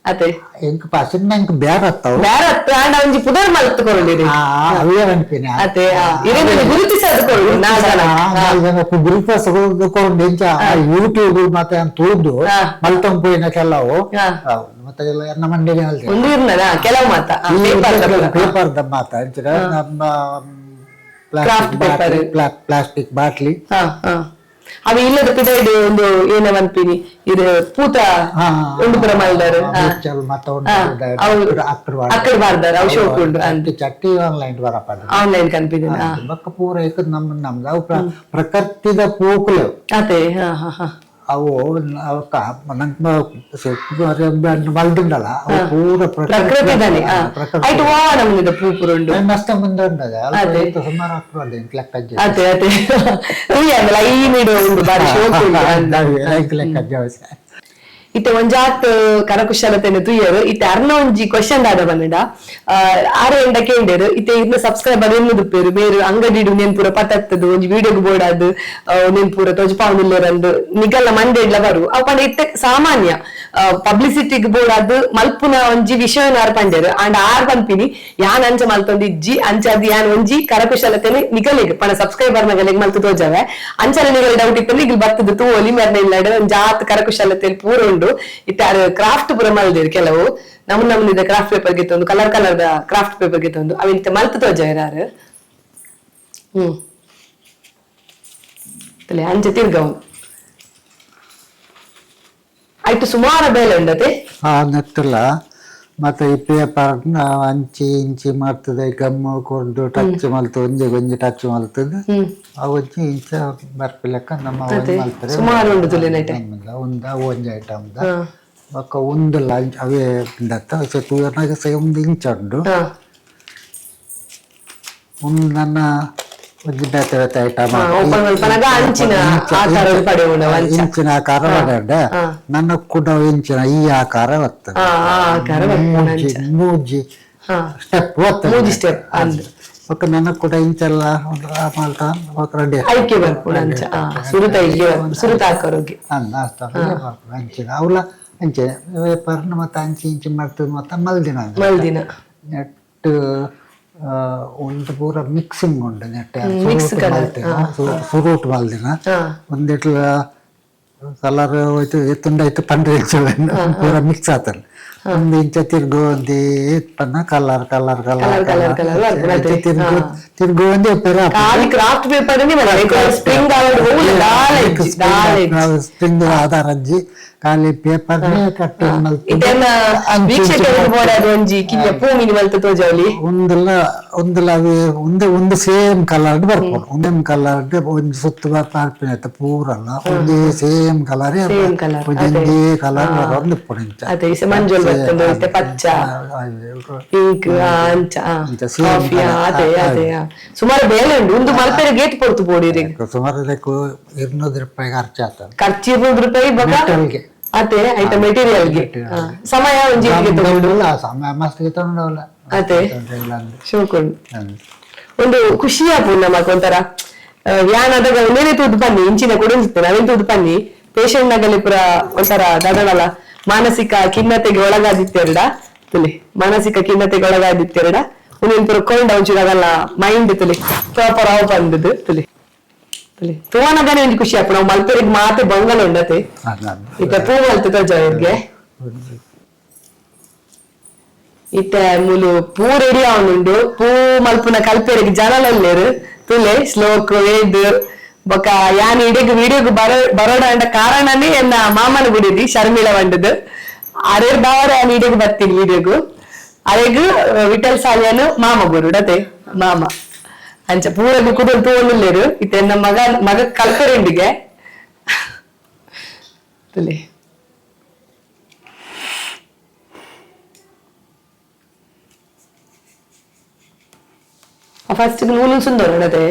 ಅದೇ ಎಂಕ್ ಪಸನ್ನ ಎಂಕ್ ಬೇರತ್ತವು ಬೇರತ್ತು ಆಂಡ ಒಂಜಿ ಪುದರ್ ಮಲ್ತುಕೊಳ್ಳಿರಿ ಅವೇ ಅನ್ಪಿನಿ ಅದೇ ಇರೇನು ಗುರುತಿಸದುಕೊಳ್ಳು ಗುರುತಿಸಕೊಂಡು ಎಂಚ ಯೂಟ್ಯೂಬ್ ಮತ್ತೆ ಅಂತ ತುಳಿದು ಮಲ್ತಂಪೋಯಿನ ಕೆಲವು ಮತ್ತೆ ಎನ್ನ ಮಂಡಿಗೆ ಒಂದು ಇರ್ನದ ಕೆಲವು ಮಾತ ಪೇಪರ್ದ ಮಾತ ನಮ್ಮ ಪ್ಲಾಸ್ಟಿಕ್ ಬಾಟ್ಲಿ ಅವ ಇಲ್ಲದ ಪಿದೈಡು ಒಂದು ಏನ ಅನ್ಪಿನಿ ಇದು ಪೂತ ಒಂದು ಪುರ ಮಲ್ದಾರು ಅಕ್ಕಡ ಬಾರ್ದಾರ ಅವು ಶೋಕುಂಡು ಅಂತ ಚಟ್ಟಿ ಆನ್ಲೈನ್ ಕನ್ಪಿದ್ದೀನಿ ಬಕ್ಕ ಪೂರ ನಮ್ದು ಅವು ಪ್ರಕೃತಿದ ಪೂಕುಲು ಅದೇ ಅವು ಮಲ್ದಿಂಡಲ್ಲ ಅವು ಪೂರ ಪ್ರಕೃತಿದಾನೆ ಆಯ್ತು ವಾ ನಮ್ದು ಪೂಪುರುಂಡು ನಷ್ಟ ಮುಂದೆ ಉಂಟದ ಸುಮಾರು ಹಾಕ್ಬಾರ್ದು ಲೆಕ್ಕ ಅದೇ ಅದೇ ಈ ನೀಡು ಒಂದು ಬಾರಿ ಲೆಕ್ಕ ಇತ್ತೆ ಒಂಜಾತ್ ಕರಕುಶಲತೆನ ತುಯ್ಯರು ಇತ್ತೆ ಅರ್ನ ಒಂಜಿ ಕ್ವೆಶ್ಚನ್ ದಾದ ಬಂದಿಡ ಆರೆ ಎಂಡ ಕೇಂಡರು ಇತ್ತೆ ಇರ್ನ ಸಬ್ಸ್ಕ್ರೈಬರ್ ಎನ್ನು ದುಪ್ಪೇರು ಬೇರು ಅಂಗಡಿಡು ನೆನ್ ಪೂರ ಪತ್ತತ್ತದು ಒಂಜಿ ವಿಡಿಯೋಗ್ ಬೋಡಾದು ನೆನ್ ಪೂರ ತೋಜಪಾವುನಿಲ್ಲರಂದು ನಿಗಲ್ಲ ಮಂಡೇಡ್ಲ ಬರು ಅವು ಪಂಡ ಇತ್ತೆ ಸಾಮಾನ್ಯ ಪಬ್ಲಿಸಿಟಿಗ್ ಬೋಡಾದು ಮಲ್ಪುನ ಒಂಜಿ ವಿಷಯನಾರ್ ಪಂಡೇರು ಅಂಡ್ ಆರ್ ಪನ್ಪಿನಿ ಯಾನ್ ಅಂಚ ಮಲ್ತೊಂದಿಜ್ಜಿ ಅಂಚಾದ್ ಯಾನ್ ಒಂಜಿ ಕರಕುಶಲತೆನೆ ನಿಗಲಿಗೆ ಪಣ ಸಬ್ಸ್ಕ್ರೈಬರ್ ನಗಲಿಗೆ ಮಲ್ತು ತೋಜವೆ ಅಂಚಲ ನಿಗಲ್ ಡೌಟ್ ಇತ್ತು ಈಗ ಬತ್ತದು ತೂ ಒಲಿ ಮೆರ್ನ ಇಲ್ಲಾಡು ಒಂಜಾತ್ ಕರಕುಶಲತೆ ಪೂರ ಇತ್ತಾರ ಕ್ರಾಫ್ಟ್ ಪುರ ಮಲ್ದಿರು ಕೆಲವು ನಮ್ಮನಿದ ಕ್ರಾಫ್ಟ್ ಪೇಪರ್ ಗಿತ್ತ ಒಂದು ಕಲರ್ ಕಲರ್ದ ಕ್ರಾಫ್ಟ್ ಪೇಪರ್ ಗಿತ್ತ ಒಂದು ಅವಿಂತ ಮಲ್ತು ತೋಜ ಯಾರು ಅಂಚ ತಿರ್ಗವು ಆಯ್ತು ಸುಮಾರು ಬೇಲೆ ಉಂಡತೆ ನೆತ್ತಲ್ಲ ಮತ್ತೆ ಈ ಪೇಪರ್ ಅಂಚಿ ಇಂಚಿ ಮಾಡ್ತದೆ ಗಮ್ಮು ಕೊಂಡು ಟಚ್ ಮಲ್ತು ಒಂಜಿ ಟಚ್ ಮಲ್ತದ ಅವಜ್ಜಿ ಇಂಚ ಬರ್ಪಿಲೆಕ್ಕ ನಮ್ಮ ಸುಮಾರು ಉಂಡು ಒಂಜಿ ಐಟಮ್ ಬೊಕ್ಕ ಉಂದುಲ್ಲ ಅವೇ ತೂರ್ನಾಗ ಒಂದು ಇಂಚ ಉಂಡು ಒಂದು ನನ್ನ ಒಂಜಿ ಬೇತೆ ಬೇತೆ ಐಟಮ್ ಇಂಚಿನ ಆಕಾರ ಬಡ ನನ್ನ ಕೂಡ ಇಂಚಿನ ಈ ಆಕಾರ ಬರ್ತದೆ ಮೂಜಿ ಸ್ಟೆಪ್ ಬರ್ತದೆ ಒಕ್ಕ ನನ್ನ ಕೂಡ ಇಂಚೆಲ್ಲ ಮಾಡ್ತಾ ರೆಡಿ ಅಂಚಿನ ಅವಳ ಅಂಚೆ ಪರ್ಣ ಮತ್ತೆ ಅಂಚಿ ಇಂಚಿ ಮಾಡ್ತದೆ ಮತ್ತೆ ಮಲ್ದಿನ ನೆಟ್ ಒಂದು ಪೂರ ಮಿಕ್ಸಿಂಗ್ ಉಂಟು ನೆಟ್ ಸುರೂಟ್ ಮಲ್ದಿನ ಒಂದಿಟ್ಲ ಕಲರ್ ಹೋಯ್ತು ತುಂಡಾಯ್ತು ಪಂಡ್ರೆ ಇಂಚ ಪೂರ ಮಿಕ್ಸ್ ಆತಲ್ಲ ಒಂದು ಇಂಚ ತಿರ್ಗು ಒಂದಿ ಪನ್ನ ಕಲರ್ ತಿರ್ಗು ಒಂದೇ ಸ್ಪ್ರಿಂಗ್ ಆಧಾರ ಅಜ್ಜಿ ಖಾಲಿ ಪೇಪರ್ ಒಂದು ಸೇಮ್ ಕಲರ್ ಬರ್ಬೋದು ಒಂದೇ ಕಲರ್ ಒಂದು ಸುತ್ತ ಪಾರ್ಪಿನ ಪೂರಲ್ಲ ಒಂದೇ ಸೇಮ್ ಕಲರ್ ಒಂದೇ ಕಲರ್ ಒಂದು ಸುಮಾರು ಬೇಲೆ ಉಂಟು ಒಂದು ಮಲ್ಪೆರೆ ಗೇಟ್ ಪೊರ್ತು ಬೋಡಿರಿ ಸುಮಾರು 200 ರೂಪಾಯಿ ಖರ್ಚು 200 ರೂಪಾಯಿ ಅದೇ ಆಯ್ತಾ ಮೆಟೀರಿಯಲ್ಗೆ ಸಮಯ ಸಮಯ ಮಸ್ತ್ ತಗೊಂಡವಲ್ಲ ಅದೇ ಶೋಕೊಂಡು ಒಂದು ಖುಷಿಯಾಪು ನಮಕ್ ಒಂಥರ ಯಾನ್ ಅದಾಗ ನೇನೆ ತೂದು ಬನ್ನಿ ಇಂಚಿನ ಕೊಡೊಂದಿತ್ತೆ ನಾವೇನ್ ತೂದು ಬನ್ನಿ ಪೇಷಂಟ್ ನಗಲಿ ಪುರ ಒಂಥರ ದಡಳಲ ಮಾನಸಿಕ ಖಿನ್ನತೆಗೆ ಒಳಗಾದಿತ್ತೆರಡ ತುಲಿ ಮಾನಸಿಕ ಖಿನ್ನತೆಗೆ ಒಳಗಾದಿತ್ತೆರಡ ಉನಿನ್ ಪುರ ಕೊಂಡ ಒಂಚೂರಗಲ್ಲ ಮೈಂಡ್ ತುಲಿ ಪ್ರಾಪರ್ ಅವ್ ಬಂದದ್ದು ತುಲಿ ತುಲಿ ತೋನಗನೆ ಒಂಜಿ ಖುಷಿ ಆಪುನ ಮಲ್ಪೆರಿಗೆ ಮಾತೆ ಬಂಗಲ ಉಂಡತೆ ಇತ್ತ ಪೂ ಮಲ್ತು ತೋಜಾಯಿರ್ಗೆ ಇತ್ತ ಮುಲು ಪೂ ರೆಡಿ ಅವನುಂಡು ಪೂ ಮಲ್ಪುನ ಕಲ್ಪೆರಿಗೆ ಜನಲಲ್ಲೇರು ತುಲೆ ಶ್ಲೋಕ್ ವೇದ್ ಬೊಕ ಯಾನ್ ಇಡೆಗ್ ವಿಡಿಯೋಗ್ ಬರೋಡ ಅಂಡ ಕಾರಣನೇ ಎನ್ನ ಮಾಮನ ಗುಡಿದಿ ಶರ್ಮಿಳ ಬಂಡದು ಅರೆ ಬಾರ ಯಾನ್ ಇಡೆಗ್ ಬರ್ತೀನಿ ವಿಡಿಯೋಗು ಅರೆಗ್ ವಿಠಲ್ ಸಾಲಿಯನು ಮಾಮ ಬರುಡತೆ ಮಾಮ ಅಂಚ ಪೂರಗ್ ಕುದುರ್ ತೋಲಿಲ್ಲೇರು ಇತ್ತ ಎನ್ನ ಮಗ ಕಲ್ಪೆರೆಂಡಿಗೆ ತುಲೆ ಫಸ್ಟ್ ನೂಲು ಸುಂದರ ಉಂಡತೆ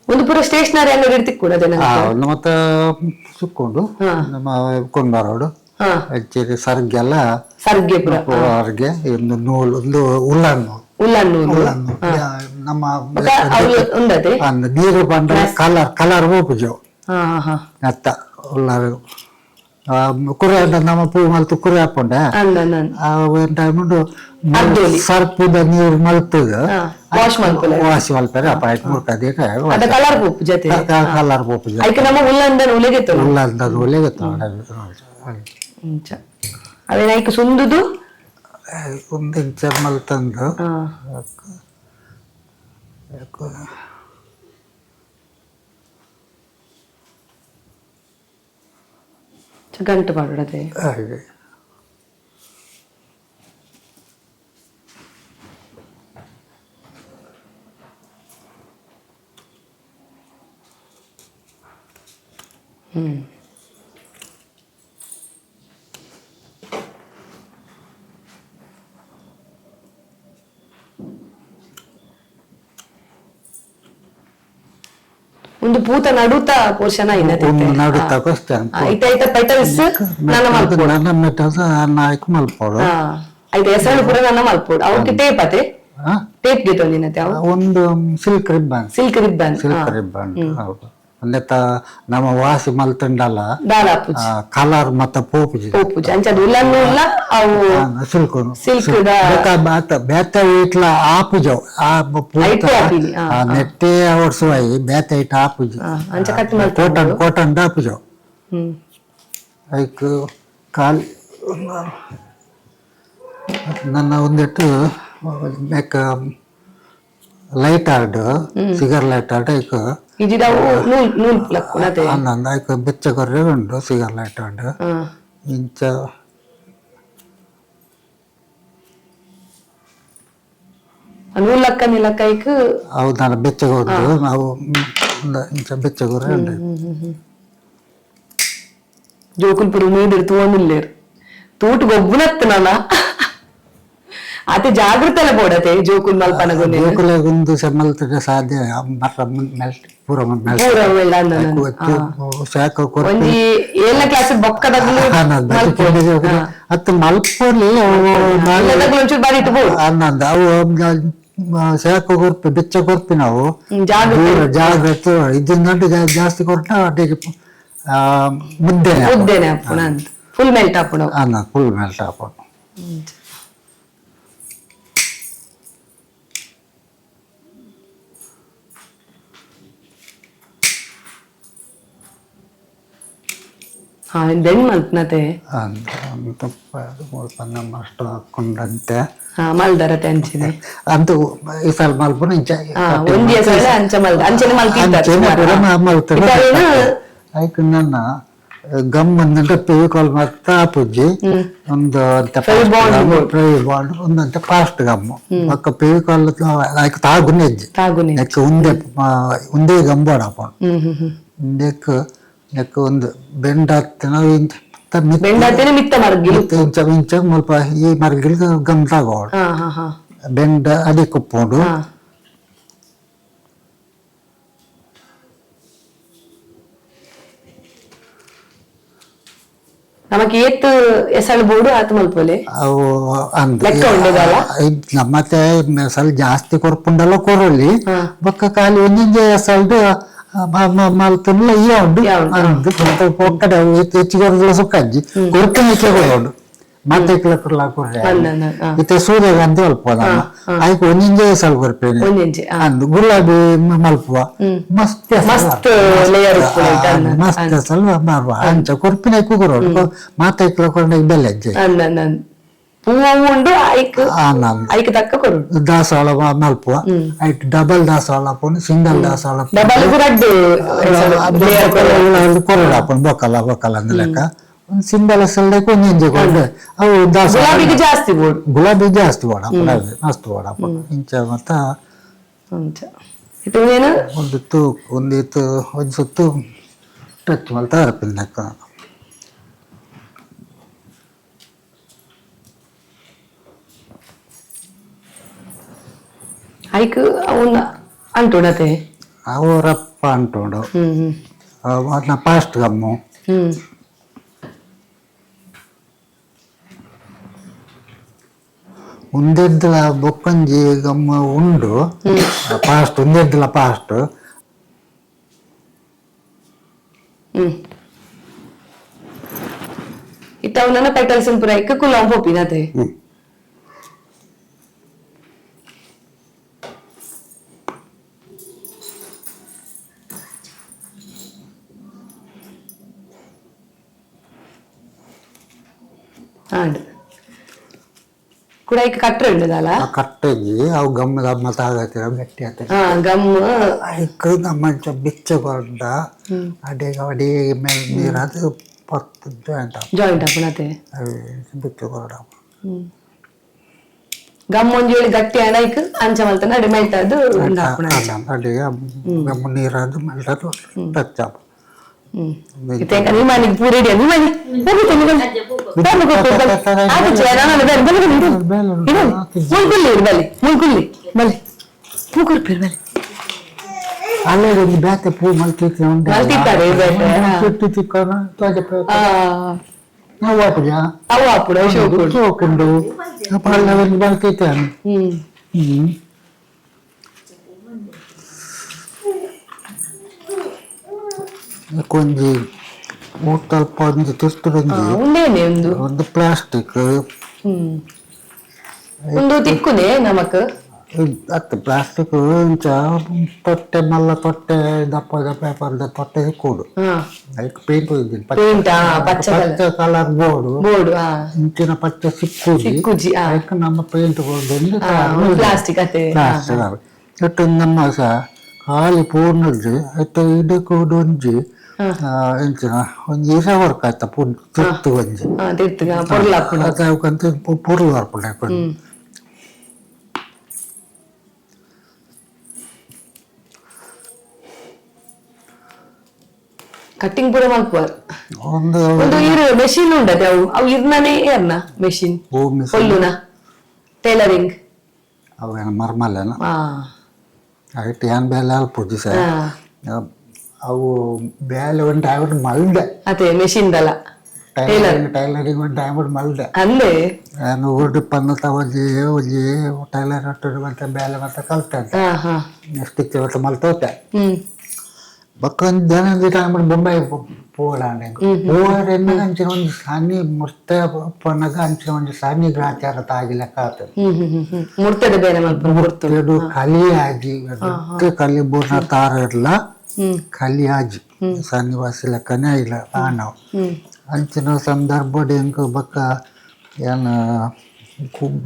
ಒಂದು ಪೂರ ಸ್ಟೇಷನರಿ ಅಂಗಡಿ ಇರ್ತಿಕ್ಕೂಡದೆ ಒಂದು ಮತ್ತೆ ಸುಕ್ಕೊಂಡು ನಮ್ಮ ಕೊಂಡ್ಬಾರೋಡು ಹಚ್ಚಿರಿ ಸರ್ಗೆಲ್ಲ ಸರ್ಗೆ ಪುರ ಹೊರಗೆ ಒಂದು ನೂಲು ಒಂದು ಉಲ್ಲನ್ನು ಉಲ್ಲನ್ನು ನಮ್ಮ ಉಂಡತೆ ನೀರು ಬಂದ ಕಲರ್ ಹೋಪುಜು ಅತ್ತ ಉಲ್ಲಾರು ಕುರಿ ನಮ್ಮ ಪೂ ಮಲ್ತು ಕುರಿ ಹಾಕೊಂಡೆ ಟೈಮುಂಡು ಸರ್ಪದ ನೀರು ಮಲ್ತದ ವಾಶ್ ಮಲ್ಪರೆ ಅಪ್ಪ ಆಯ್ತು ಮುರ್ಕದಿ ಕಲರ್ ಪೂಪು ಜೊತೆ ಕಲರ್ ಪೂಪು ಉಲ್ಲಂದನ್ ಉಲೆಗೆತ್ತ ಅದೇ ನೈಕ್ ಸುಂದುದು ಒಂದು ಇಂಚ ಮಲ್ತಂದು ಗಂಟು ಮಾಡೋಡದೆ ಹಾಗೆ ಒಂದು ಪೂತ ನಡುತ್ತ ಪೋರ್ಷನ್ ನಡುತ್ತ ಕ್ವಶನ್ ಐತ ಪೆಟಲ್ಸ್ ನನ್ನ ಮಲ್ಪೋಡು ನನ್ನ ಮೆಟಲ್ಸ್ ನಾಯ್ಕು ಮಲ್ಪೋಡು ಐತ ಹೆಸರು ಪೂರ ನನ್ನ ಮಲ್ಪೋಡು ಅವಕ್ಕೆ ಟೇಪ್ ಅತೆ ಟೇಪ್ ಗೆ ತೊಂದಿನತೆ ಒಂದು ಸಿಲ್ಕ್ ರಿಬ್ಬನ್ ಹೌದು ಒಂದೆತ್ತ ನಮ್ಮ ವಾಸಿ ಮಲ್ತಂಡಲ್ಲ ಕಲರ್ ಮತ್ತ ಪೋಪುಜಿ ಅಂಚದ ಉಲ್ಲನ್ನು ಇಲ್ಲ ಅವು ಸಿಲ್ಕ್ ಬೇತ ಇಟ್ಲ ಆಪುಜವ್ ನೆಟ್ಟೆ ಓಡಿಸುವಾಯಿ ಬೇತ ಇಟ್ಟ ಆಪುಜಿ ಕೋಟನ್ ಆಪುಜವ್ ಐಕ್ ಕಾಲ್ ನನ್ನ ಒಂದಿಟ್ಟು ಮೇಕ ಲೈಟ್ ಆರ್ಡ್ ಸಿಗರ್ ಲೈಟ್ ಆರ್ಡ್ ಐಕ್ ಅನ್ನಂದ ಐಕ್ ಬೆಚ್ಚ ಕೊರ್ರೆ ಉಂಡು ಸಿಗರ್ ಲೈಟ್ ಆರ್ಡ್ ಇಂಚ ಹೌದಾ ಬೆಚ್ಚಗೊರ್ದು ನಾವು ಇಂಚ ಬೆಚ್ಚಗೊರ್ರೆ ಉಂಡು ಜೋಕುಲ್ಪುರ ಮೀದಿರ್ ತೂವೊಂದುಲ್ಲೇರ್ ತೂಟ್ ಗೊಬ್ಬುನತ್ತು ನಾನ ಅತಿ ಜಾಗೃತಲೆ ಬೋಡತೆ ಜೋಕುಲ್ ಮಲ್ಪನಗೊಂದು ಜೋಕುಲೆಗೊಂದು ಮಲ್ತದೆ ಸಾಧ್ಯ ಪೂರ ಒಂಜಿ 7ನೇ ಕ್ಲಾಸ್ ಬೊಕ್ಕದಾಗಲು ಅತ್ತು ಮಲ್ಪಲ್ಲಿ ಒಂಚೂರು ಬಾರಿ ಇಟ್ಬೋದು ಅನ್ನಂದ ಅವು ಶಾಖ ಕೊರ್ಪಿ ಬೆಚ್ಚ ಕೊರ್ಪಿ ನಾವು ಜಾಗ್ರತೆ ಇದನ್ನಂಟು ಜಾಸ್ತಿ ಕೊಟ್ಟ ಅಡಿಗೆ ಮುದ್ದೆನೆ ಹಾಪುಣ ಅಂತ ಫುಲ್ ಮೆಲ್ಟ್ ಹಾಪುಣ ಅನ್ನ ಫುಲ್ ಮೆಲ್ಟ್ ಹಾಪುಣ ದೆಣ್ ಮಲ್ಪನತೆ ಅಷ್ಟು ಹಾಕೊಂಡಂತೆ ಮಲ್ದರತೆ ಅಂಚಿದೆ ಅಂತೂ ಈ ಸಲ ಮಲ್ಪನ ಆಯ್ತು ನನ್ನ ಗಮ್ ಅಂದಂటే ಫೆವಿಕಾಲ್ ಮತ್ತ ಆಪುಜ್ಜಿ ಒಂದು ಬಾಂಡ್ ಒಂದಂటే ಫಾಸ್ಟ್ ಗಮ್ ಒಕ್ಕ ಫೆವಿಕಾಲ್ ಆಯ್ತು ತಾಗುನೆಜ್ಜಿ ನೆಕ್ ಉಂದೇ ಗಂಬೋಡ ಆಪೋಣ ನೆಕ್ ಒಂದು ಬೆಂಡ ಹತ್ತಿನ ಮಿತ್ತ ಮರ್ಗಿಲು ಇಂಚ ಮುಲ್ಪ ಈ ಮರ್ಗಿಲ್ ಗಮ್ ತಾಗೋಡು ಬೆಂಡ ಅಡಿ ಕುಪ್ಪೋಡು ನಮಕ್ ಏತ್ ಎಸಳು ಬೋಡು ಆತ್ ಮಲ್ಪೊಲೆ ಅವು ಅಂದ್ ಲೆಕ್ಕ ಉಂಡದಲ್ಲ ಮತ್ತೆ ಸ್ವಲ್ಪ ಜಾಸ್ತಿ ಕೊರ್ಪುಂಡಲ್ಲ ಕೊರೊಲಿ ಬೊಕ್ಕ ಖಾಲಿ ಒಂದಿಂಜೆ ಸಲ್ಡ್ ಮಲ್ತುಲ್ಲ ಈ ಉಂಡು ಅಂದ್ ಪೊಕ್ಕಡೆ ಹೆಚ್ಚಿಗೆ ಸುಕ್ಕಜ್ಜಿ ಕೊರ್ಕೆ ಕೊರೋಡು ಮತ್ತೆ ಕೊರ್ಲ ಕೊರ್ರೆ ಇತ್ತೆ ಸೂರ್ಯಕಾಂತಿ ಮಲ್ಪೋದ ಆಯ್ಕೆ ಒಂದಿಂಜೆ ಸಲ್ ಕೊರ್ಪೇನೆ ಅಂದ್ ಗುಲಾಬಿ ಮಲ್ಪುವ ಮಸ್ತ್ ಮಸ್ತ್ ಲೇಯರ್ ಮಸ್ತ್ ಸಲ್ ಮಾರುವ ಅಂಚ ಕೊರ್ಪಿನ ಕೊರೋಡು ಮತ್ತೆ ಕೊಂಡ ಬೆಲ್ಲಜ್ಜೆ ಹೂವು ಉಂಡು ಐಕ್ ತಕ್ಕ ಕೊಡು ದಾಸವಾಳ ಮಲ್ಪುವ ಐಟ್ ಡಬಲ್ ದಾಸವಾಳ ಪೋನು ಸಿಂಗಲ್ ದಾಸವಾಳ ಡಬಲ್ ಕೊರಡು ಹಾಕೊಂಡು ಬೊಕ್ಕಲ ಅಂದ್ ಲೆಕ್ಕ ಒಂದು ಸಿಂಗಲ್ ಸಲ್ಡೆ ಕೊಂಜಿ ಕೊಂಡು ಅವು ದಾಸವಾಳ ಜಾಸ್ತಿ ಬೋಡು ಗುಲಾಬಿ ಜಾಸ್ತಿ ಬೋಡ ಮಸ್ತ್ ಬೋಡ ಇಂಚ ಮತ್ತ ಒಂದಿತ್ತು ಒಂದು ಸುತ್ತು ಟಚ್ ಮಲ್ತ ಅರ್ಪಿನ ಲೆಕ್ಕ ಐಕ್ ಅವನ್ನ ಅಂಟುಡತೆ ಅವರಪ್ಪ ಅಂಟೋಡು ಅದನ್ನ ಪಾಸ್ಟ್ ಗಮ್ಮು ಒಂದೆದ್ದಲ ಬೊಕ್ಕಂಜಿ ಗಮ್ಮ ಉಂಡು ಪಾಸ್ಟ್ ಒಂದೆದ್ದಲ ಪಾಸ್ಟ್ ಇತ್ತ ಅವನ ಪೆಟಲ್ ಸಿಂಪುರ ಐಕ್ ಕುಲಾಂ ಹೋಪಿನತೆ ಕೂಡ ಈಗ ಕಟ್ರೆ ಉಂಟದಲ್ಲ ಕಟ್ಟೆಜಿ ಅವು ಗಮ್ಮದ ಮತ ಆಗತ್ತಿರ ಗಟ್ಟಿ ಆಗ್ತದೆ ಗಮ್ ಐಕ್ ನಮ್ಮ ಬಿಚ್ಚ ಕೊಡ್ಡ ಅಡಿ ಮೇಲೆ ನೀರದು ಪತ್ತು ಜಾಯಿಂಟ್ ಹಾಪಣತೆ ಬಿಚ್ಚ ಕೊರಡ ಗಮ್ ಒಂಜಿ ಹೇಳಿ ಗಟ್ಟಿ ಅಡೈಕ್ ಅಂಚ ಮಲ್ತನ ಅಡಿ ಮೈತದ್ದು ಅಡಿಗೆ ಗಮ್ಮ ನೀರದು ಮಲ್ತದು ಟಚ್ ಆಪ ನಿಮ್ಮನಿಗೆ ಪೂರೇಡಿಯ ನಿಮ್ಮನಿ ಮುಲ್ಕುಲ್ಲಿ ಬಲಿ ಮೂಕುರ್ಪಿರ್ ಬಲಿ ಅಲ್ಲೇ ಒಂದು ಬ್ಯಾತೆ ಪೂ ಮಲ್ತಿತ್ತಾರೆ ನಾವು ಹಾಕುಜ ಅವು ಹಾಪುಡ ಹೋಗ್ಕೊಂಡು ಬಲ್ತಿತ್ತಾನೆ ಕೊಂಜಿ ಊಟಲ್ಪ ಒಂದು ತುಷ್ಟುಂಜಿ ಒಂದು ಪ್ಲಾಸ್ಟಿಕ್ ಒಂದು ತಿಕ್ಕುನೆ ನಮಕ್ ಅತ್ತ ಪ್ಲಾಸ್ಟಿಕ್ ಇಂಚ ತೊಟ್ಟೆ ಮಲ್ಲ ತೊಟ್ಟೆ ದಪ್ಪದ ಪೇಪರ್ದ ತೊಟ್ಟೆ ಸಿಕ್ಕುಡು ಅದಕ್ಕೆ ಪೇಂಟ್ ಹೋಗಿದ್ದೀನಿ ಪಚ್ಚ ಕಲರ್ ಬೋರ್ಡು ಇಂಚಿನ ಪಚ್ಚ ಸಿಕ್ಕುಜಿ ಅದಕ್ಕೆ ನಮ್ಮ ಪೇಂಟ್ ಬೋರ್ಡ್ ಪ್ಲಾಸ್ಟಿಕ್ ಇಟ್ಟು ನಮ್ಮ ಸಹ ಖಾಲಿ ಪೂರ್ಣದ್ದು ಆಯ್ತು ಇದಕ್ಕೆ ಒಂಜಿ ಎಂಚಿನ ಒಂಜಿ ಈಸ ವರ್ಕ್ ಆಯ್ತ ತಿರ್ತು ಒಂಜಿ ಅದಕ್ಕಂತ ಪುರ್ಲು ಬರ್ಪುಂಡು ಹಾಕೊಂಡು ಕಟ್ಟಿಂಗ್ ಪೂರ ಮಲ್ಪುವಾರ್ ಒಂದು ಇರು ಮೆಷಿನ್ ಉಂಡದೆ ಅವು ಇರ್ನೇ ಏರ್ನ ಮೆಷಿನ್ ಹೊಲ್ಲುನ ಟೈಲರಿಂಗ್ ಅವೇನ ಮರ್ಮಲ್ಲೇನ ಐಟ್ ಏನ್ ಬೇಲೆ ಅಲ್ಪುಜಿ ಸರ್ ಅವು ಬೇಲೆ ಒಂದು ಟೈಮ್ ಮಲ್ದೆ ಅದೇ ಮೆಷಿನ್ ದಲ್ಲ ಟೈಲರಿಂಗ್ ಒಂದು ಟೈಮ್ ಮಲ್ದೆ ಅಂದೆ ನಾನು ಉಡುಪನ್ನು ತಗೊಂಡಿ ಒಂಜಿ ಟೈಲರ್ ಒಟ್ಟು ಮತ್ತೆ ಬೇಲೆ ಮತ್ತೆ ಕಲ್ತೆ ಸ್ಟಿಚ್ ಒಟ್ಟು ಮಲ್ತೋತೆ ಬಕ್ಕೊಂದು ಜನದ ಟೈಮ್ ಬೊಂಬೈ ಪೋಡಾಂಡೆ ಪೋಡೆನ್ನ ಅಂಚಿನ ಒಂದು ಸನಿ ಮುರ್ತೆ ಪೊನ್ನಗ ಅಂಚಿನ ಒಂದು ಸನಿ ಗ್ರಾಚಾರ ತಾಗಿ ಲೆಕ್ಕ ಆಗ್ತದೆ ಮುರ್ತದೆ ಬೇರೆ ಮುರ್ತೆಡು ಕಲಿ ಆಜಿ ಕಲಿ ಬೂರ್ನ ತಾರ ಇರ್ಲ ಕಲಿ ಆಜಿ ಸನಿ ವಾಸಿ ಲೆಕ್ಕನೇ ಇಲ್ಲ ಕಾಣವು ಅಂಚಿನ ಸಂದರ್ಭ ಹೆಂಗ್ ಬಕ್ಕ ಏನು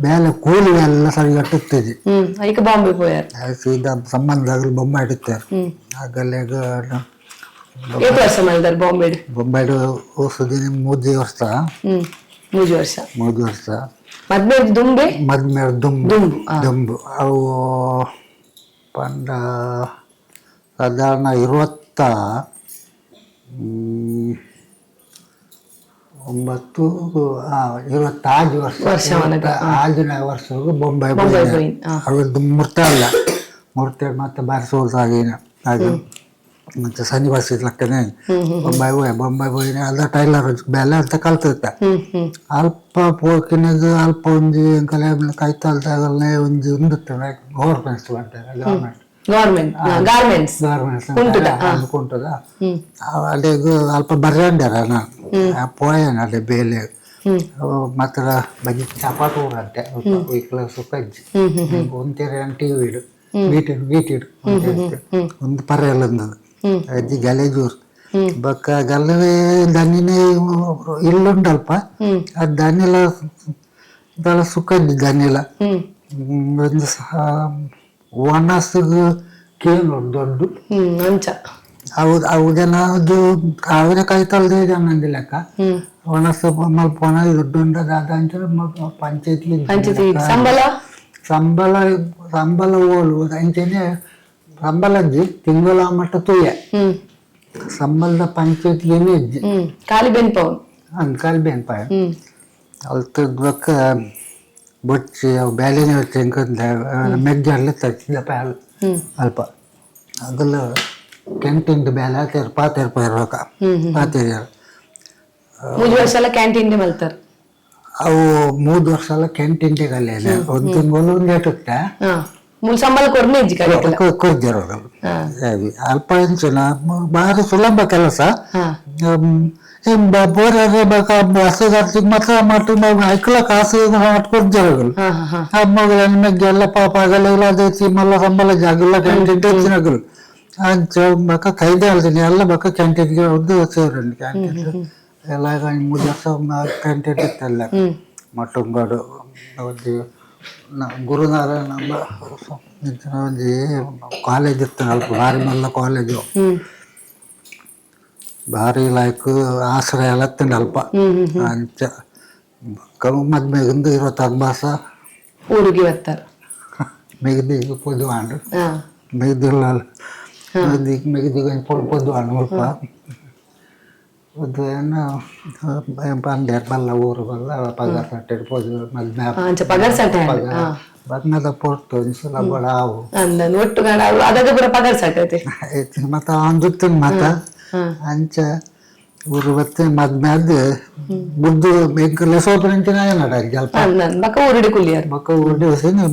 ಬೇಲೆ ಕೂಲಿ ಎಲ್ಲ ಸರಿಗಟ್ಟುತ್ತದೆ ಈಗ ಬಾಂಬೆ ಪೋಯಾರ ಸೀದಾ ಸಂಬಂಧಗಳು ಬೊಂಬೆ ಇಡುತ್ತಾರೆ ಆಗಲೇ ಬೊಂಬೈಡು ಹೊಸದಿನ 3 ವರ್ಷ 3 ವರ್ಷ ಮದ್ಮೇಲೆ ದುಂಬು ಅವು ಪಂಡ ಸಾಧಾರಣ 20 ವರ್ಷ ಆಜಿನ ವರ್ಷವರೆಗೂ ಬೊಂಬೈ ಅವ್ರದ್ದು ಮುರ್ತ ಅಲ್ಲ ಮುರ್ತೆ ಮತ್ತೆ ಬಾರಿಸೋದು ಹಾಗೆ ಮತ್ತೆ ಸನ್ನಿವಾಸ ಲೆಕ್ಕನೆ ಬೊಂಬಾಯಿ ಹೋಗಿ ಅದ ಟೈಲರ್ ಬೆಲೆ ಅಂತ ಕಲ್ತಿರ್ತ ಅಲ್ಪ ಪೋಕಿನಾಗ ಅಲ್ಪ ಒಂಜಿ ಕಲೆ ಕೈತಾಲ್ದಾಗಲೇ ಒಂಜಿ ಉಂಡುತ್ತವೆ ಗೌರ್ಮೆಂಟ್ಸ್ ಮಾಡ್ತಾರೆ ಗಾರ್ಮೆಂಟ್ಸ್ ಕುಂಟದ ಅಲ್ಲಿಗೂ ಅಲ್ಪ ಬರ್ರಂಡ್ಯಾರ ಪೋಯನ ಅಲ್ಲಿ ಬೇಲೆ ಮಾತ್ರ ಬಜ್ಜಿ ಚಪಾತಿ ಊರಂತೆ ಸುಕ್ಕಜ್ಜಿ ಒಂತೆರೆ ಟಿವಿ ಇಡು ಬೀಟಿಡು ಒಂದು ಪರ್ರೆ ಎಲ್ಲ ಅಜ್ಜಿ ಗಲೇಜೂರು ಬೊಕ್ಕ ಗಲ್ಲವೇ ದನಿನೇ ಇಲ್ಲುಂಡಲ್ಪ ಅದು ದನಿಲ ದಳ ಸುಕ್ಕಜ್ಜಿ ದನಿಲ ಒಂದು ಒಣಸಿಗೆ ಕೇಳು ದೊಡ್ಡ ಹೌದು ಅವುದೇನದು ಕಾವಿನ ಕೈ ತೊಳ್ದೇ ಅನ್ನಂದಿ ಲೆಕ್ಕ ಒಣಸ ಮಲ್ಪೊಣ ದುಡ್ಡು ಉಂಟದ ಅದಂಚ ಪಂಚಾಯತಿ ಸಂಬಳ ಓಲು ಅಂಚೆನೆ ಸಂಬಳ ಅಜ್ಜಿ ತಿಂಗಳ ಮಟ್ಟ ತುಯ್ಯ ಸಂಬಳದ ಪಂಚಾಯತಿಗೆ ಅಜ್ಜಿ ಕಾಲಿ ಬೆನ್ಪವ್ ಕಾಲಿ ಬೆನ್ಪಾಯ ಅಲ್ತಕ್ಕ ಬೊಚ್ಚಿ ಅವು ಬೇಲೆನೆ ಹೊಚ್ಚಿ ಹೆಂಗಂದ ಮೆಗ್ಗಲ್ಲಿ ತಚ್ಚಿದ ಪ್ಯಾಲ್ ಅಲ್ಪ ಅದೆಲ್ಲ ಕ್ಯಾಂಟೀನ್ದು ಬೇಲೆ ಪಾತೆರ್ಪ ಇರ್ಬೇಕ ಪಾತೆರಿಯ 3 ವರ್ಷ ಎಲ್ಲ ಕ್ಯಾಂಟೀನ್ ಮಲ್ತಾರೆ ಅವು 3 ವರ್ಷ ಎಲ್ಲ ಕ್ಯಾಂಟೀನ್ಗೆಲ್ಲ ಒಂದು ತಿಂಗಳು ಒಂದು ಇಟ್ಟುತ್ತೆ ಸಂಬಳ ಕೊರ್ದಿರೋದು ಅಲ್ಪ ಎಂಚಿನ ಭಾರಿ ಸುಲಭ ಕೆಲಸ ಬೋರ್ಯಾರೆ ಹಸಗಾರ್ತಿಗೆ ಮಾತ್ರ ಮಟ್ಟು ಐಕ್ಲ ಕಾಸು ಕೊರ್ದಿರೋದು ಮೆಗ್ಗೆಲ್ಲ ಪಾಪ ಆಗಲ್ಲ ಇಲ್ಲದೈತಿ ಮಲ್ಲ ಸಂಬಳ ಜಾಗಿಲ್ಲ ಕ್ಯಾಂಟೀನ್ ಹೆಚ್ಚಿನಾಗಲು ಅಂಚ ಬಕ್ಕ ಕೈದೇ ಅಲ್ತೀನಿ ಎಲ್ಲ ಬಕ್ಕ ಕ್ಯಾಂಟೀನ್ಗೆ ಒಂದು ಸೇರಂడి ಕ್ಯಾಂಟೀನ್ ಎಲ್ಲ 3 ವರ್ಷ ಕ್ಯಾಂಟೀನ್ ಇತ್ತಲ್ಲ ಮಟ್ಟಂಗಾಡು ಒಂದು ಗುರುನಾರಾಯಣ ಒಂಜಿ ಕಾಲೇಜ್ ಇತ್ತು ಅಲ್ಪ ಭಾರಿ ಮಲ್ಲ ಕಾಲೇಜು ಭಾರಿ ಲೈಕ್ ಆಶ್ರಯ ಎಲ್ಲ ಅಲ್ಪ ಅಂಚ ಮದ್ ಮೆಗಂದು 26 ಮಾಸ ಊರಿಗೆ ಬರ್ತಾರೆ ಮೆಗದಿ ಪೊದ್ದುವಾಂಡು ಮೆಗದಿಲ್ಲ ಮೆಗದಿಗೆ ಪೊದ್ದುವಾಂಡು ಸ್ವಲ್ಪ ಏನು ಬಂದೇರು ಬಲ್ಲ ಊರು ಬಲ್ಲ ಪಗಾರ ಸಟ್ಟೆ ಬನ್ನದ ಪೊರ್ತು ಇನ್ಸಲ ಬಡ ಅವು ಒಟ್ಟು ಪಗಾರ ಸಟ್ಟೈತಿ ಮತ್ತ ಅಂದುತ್ತಿನ ಮತ್ತ ಅಂಚ ಊರು ಬತ್ತೆ ಮದ್ಮ್ಯಾದ ಬುದ್ದು ಬೇಕಲ್ಲ ಸೋಪರಿಂಚಿನ ಏನಡ ಜಲ್ಪ ಬಕ್ಕ ಊರಿಡಿ ಕುಲಿಯರ್ ಬಕ್ಕ ಊರಿಡಿ ಹೊಸಿನ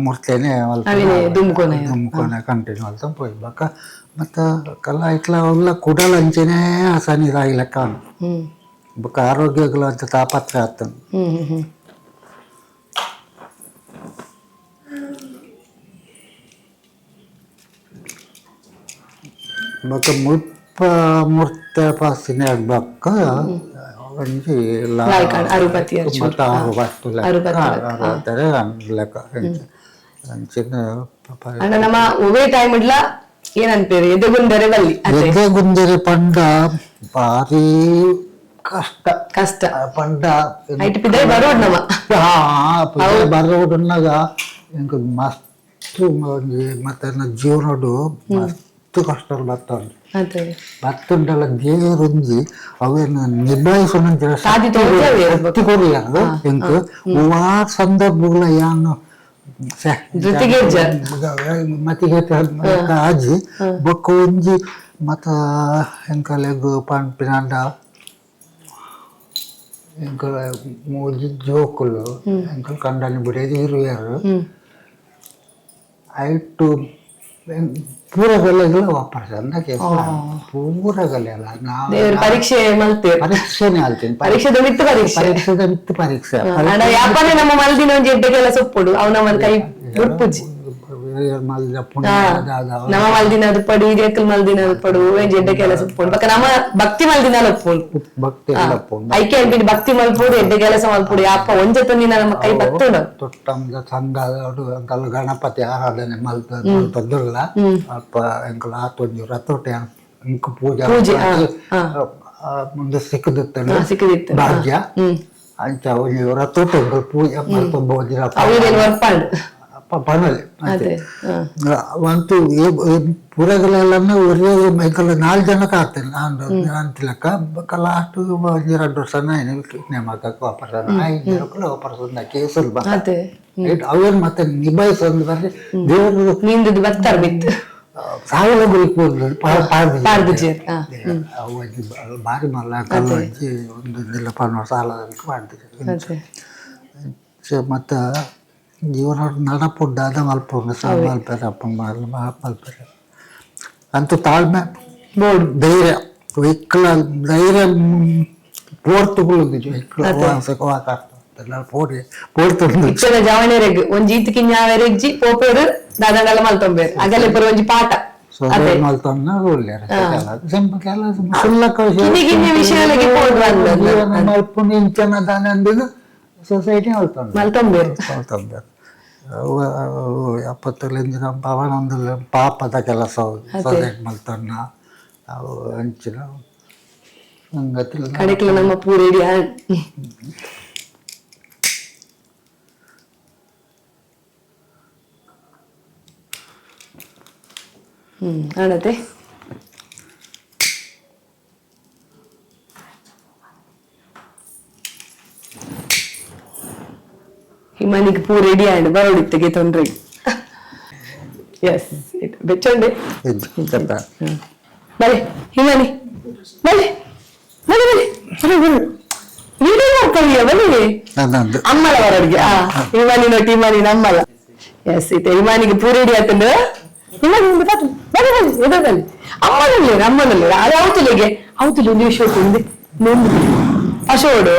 ಮುರ್ತೇನೆ ದುಮ್ಕೋನೆ ಕಂಟಿನ್ಯೂ ಅಲ್ತ ಪೋಯ್ ಬಕ್ಕ ಮತ್ತ ಕಲ್ಲ ಇಟ್ಲ ಅವೆಲ್ಲ ಕುಡಲ್ ಅಂಚೆನೆ ಹಸನಿ ಇದಾಗಿಲಕ್ಕ ಬಕ್ಕ ಆರೋಗ್ಯಗಳು ಅಂತ ತಾಪತ್ರ ಆತನ ಬಕ್ಕ ಮೂರ್ತ ಪಾಸಿನ ಆಗ್ಬಕ್ಕ ಒಂಜಿ ಮತ್ತ 60 ಲೆಕ್ಕ ಅಂಚಿನ ನಮ್ಮ ಒವೇ ಟೈಮ್ ಇಡ್ಲ ಏನಂತೀರಿ ಎದೆಗುಂದರೆ ಪಂಡ ಭಾರಿ ಕಷ್ಟ ಪಂಡ ಬರೋಡ್ನಾಗ ಎಂಕ್ ಮಸ್ತ್ ಮತ್ತೆ ಜೀವನಡು ಮಸ್ತ್ ಕಷ್ಟ ಬರ್ತುಂಡಲ್ಲ ದೇವರುಂಜಿ ಅವೇನು ನಿಭಾಯಿಸೋಣ ಶಕ್ತಿ ಕೊರಿಯಾರು ಎಂಕ್ ಹೂವಾರ್ ಸಂದರ್ಭಗಳ ಯಾನು ಮತಿಗೆ ಆಜಿ ಬೊಕ್ಕ ಒಂಜಿ ಮತ್ತ ಎಂಕಲೆಗ್ ಪಂಪಿನಾಂಡ ಎಂಕಲ ಮೂಜಿ ಜೋಕುಲು ಎಂಕಲ್ ಕಂಡನಿ ಬಿಡೇದು ಹಿರಿಯರು ಐಟು ಪೂರಗಲೆಲ್ಲ ವಾಪಸ್ ಅಂದಕ್ಕೆ ಪೂರಗಲೆಲ್ಲ ನಾವು ಪರೀಕ್ಷೆನೇ ಆಲ್ತೀನಿ ಪರೀಕ್ಷೆದ ಮಿತ್ತು ಪರೀಕ್ಷೆ ನಮ್ಮ ಮಲ್ದಿನ ಒಂದು ಎಡ್ಡೆ ಕೆಲಸ ಒಪ್ಪುಡು ಅವ್ ನಮ್ಮ ಕೈ ಗುರ್ಪುಜಿ ನಮ್ಮ ಮಲ್ದಿನದು ಪಡು ಇದೇಕಲ್ ಮಲ್ದಿನದು ಪಡು ಎಡ್ಡೆ ಕೆಲಸ ಒಪ್ಪುಡು ಬಕ್ಕ ನಮ್ಮ ಭಕ್ತಿ ಮಲ್ದಿನ ಒಪ್ಪುಡು ಐಕೆ ಅಂತೀನಿ ಭಕ್ತಿ ಮಲ್ಪುಡು ಎಡ್ಡೆ ಕೆಲಸ ಮಲ್ಪುಡು ಯಾಪ ಒಂಜೆ ತಂದಿನ ನಮ್ಮ ಕೈ ಬತ್ತುಂಡು ತೊಟ್ಟಂದ ಚಂದ ಗಣಪತಿ ಆರಾಧನೆ ಮಲ್ತದ್ದುಲ್ಲ ಅಲ್ಪ ಎಂಕಲ ಆತೊಂಜಿ ರತೋಟೆ ಇಂಕ ಪೂಜೆ ಮುಂದೆ ಸಿಕ್ಕದಿತ್ತ ಭಾಗ್ಯ ಅಂಚ ಒಂಜಿ ರತೋಟೆ ಪೂಜೆ ಮಲ್ತೊಂಬೋದಿರ ಪನಲೆ ಅಂತೂ ಪೂರಗಳೆಲ್ಲ ಎಂಕಲ 4 ಜನಕ್ಕೆ ಆಗ್ತೇನೆ ನಾನು ಅಂತಿಲಕ್ಕ ಲಾಸ್ಟ್ 2 ವರ್ಷ ನೇಮಕಕ್ಕೆ ವಾಪಸ್ ವಾಪಸ್ ಕೇಸಲ್ ಅವೇನು ಮತ್ತೆ ನಿಭಾಯಿಸೋದು ಬರ್ರಿ ದೇವರು ನಿಂದು ಬರ್ತಾರೆ ಬಿತ್ತು ಸಾಗಲ ಗುರಿಕೋದು ಪಾರ್ದಿಜೇರ್ ಅವಜ್ಜಿ ಭಾರಿ ಮಲ್ಲ ಕಲ್ಲು ಹಚ್ಚಿ ಒಂದೊಂದಿಲ್ಲ ಪನ್ನೋರು ಸಾಲದಕ್ಕೆ ಮಾಡ್ತಿದ್ರು ಮತ್ತು ಇವನವ್ರು ನಡಪುಡ್ಡ ಅದ ಮಲ್ಪುಂಡು ಸಹ ಮಲ್ಪೇರೆ ಅಪ್ಪ ಮಲ್ಪೇರೆ ಅಂತೂ ತಾಳ್ಮೆ ಬೋರ್ಡ್ ಧೈರ್ಯ ವೈಕ್ಲ ಧೈರ್ಯ ಪೋರ್ತುಗಳು ಪೋರ್ತುಂಡು ಇಚ್ಚನ ಜವಣೆರೆಗ್ ಒಂಜಿ ಈತ್ ಕಿಂಜಾವೆರೆಗ್ಜಿ ಪೋಪೇರು ದಾದಂಗಲ ಮಲ್ತೊಂಬೇರು ಆಗಲೇ ಪರ ಒಂಜಿ ಪಾಠ ಸೊಸೈಟಿ ಮಲ್ತೊಂಬೇರು ಎಪ್ಪತ್ತಲಿಂದ ಭವನೊಂದು ಪಾಪದ ಕೆಲಸ ಸೊಸೈಟಿ ಮಲ್ತೊನ್ನ ಅವು ಹಂಚಿನ ಸಂಗತಿ ಕಡೆಕ್ಲ ನಮ್ಮ ಪೂರೇಡಿ ಆಣತೆ ಹಿಮಾನಿಗೆ ಪೂ ರೆಡಿ ಆಯ್ತು ಬರೋಡಿತ್ತಿಗೆ ತೊಂದ್ರೆ ಎಸ್ ಬೆಚ್ಚಂಡೆ ಬಲೆ ಹಿಮಾನಿ ಬಲೆ ಬಲೆ ಬಲೆ ವಿಡಿಯೋ ಮಾಡ್ಕೊಳ್ಳಿಯ ಬಲಿ ಅಮ್ಮಲ ಹೊರಡಿಗೆ ಹಿಮಾನಿ ನೋಟಿ ಹಿಮಾನಿ ನಮ್ಮಲ ಎಸ್ ಐತೆ ಹಿಮಾನಿಗೆ ಪೂ ರೆಡಿ ಆಯ್ತಂದ್ರೆ ಹಿಮಾನಿ ಬಲೆ ಬಲೆ ಎದುರಲ್ಲಿ ಅಮ್ಮನಲ್ಲಿ ಅದು ಅವತಲಿಗೆ ಅವತಲಿ ಒಂದು ವಿಷಯ ఉంది ಅಶೋಡು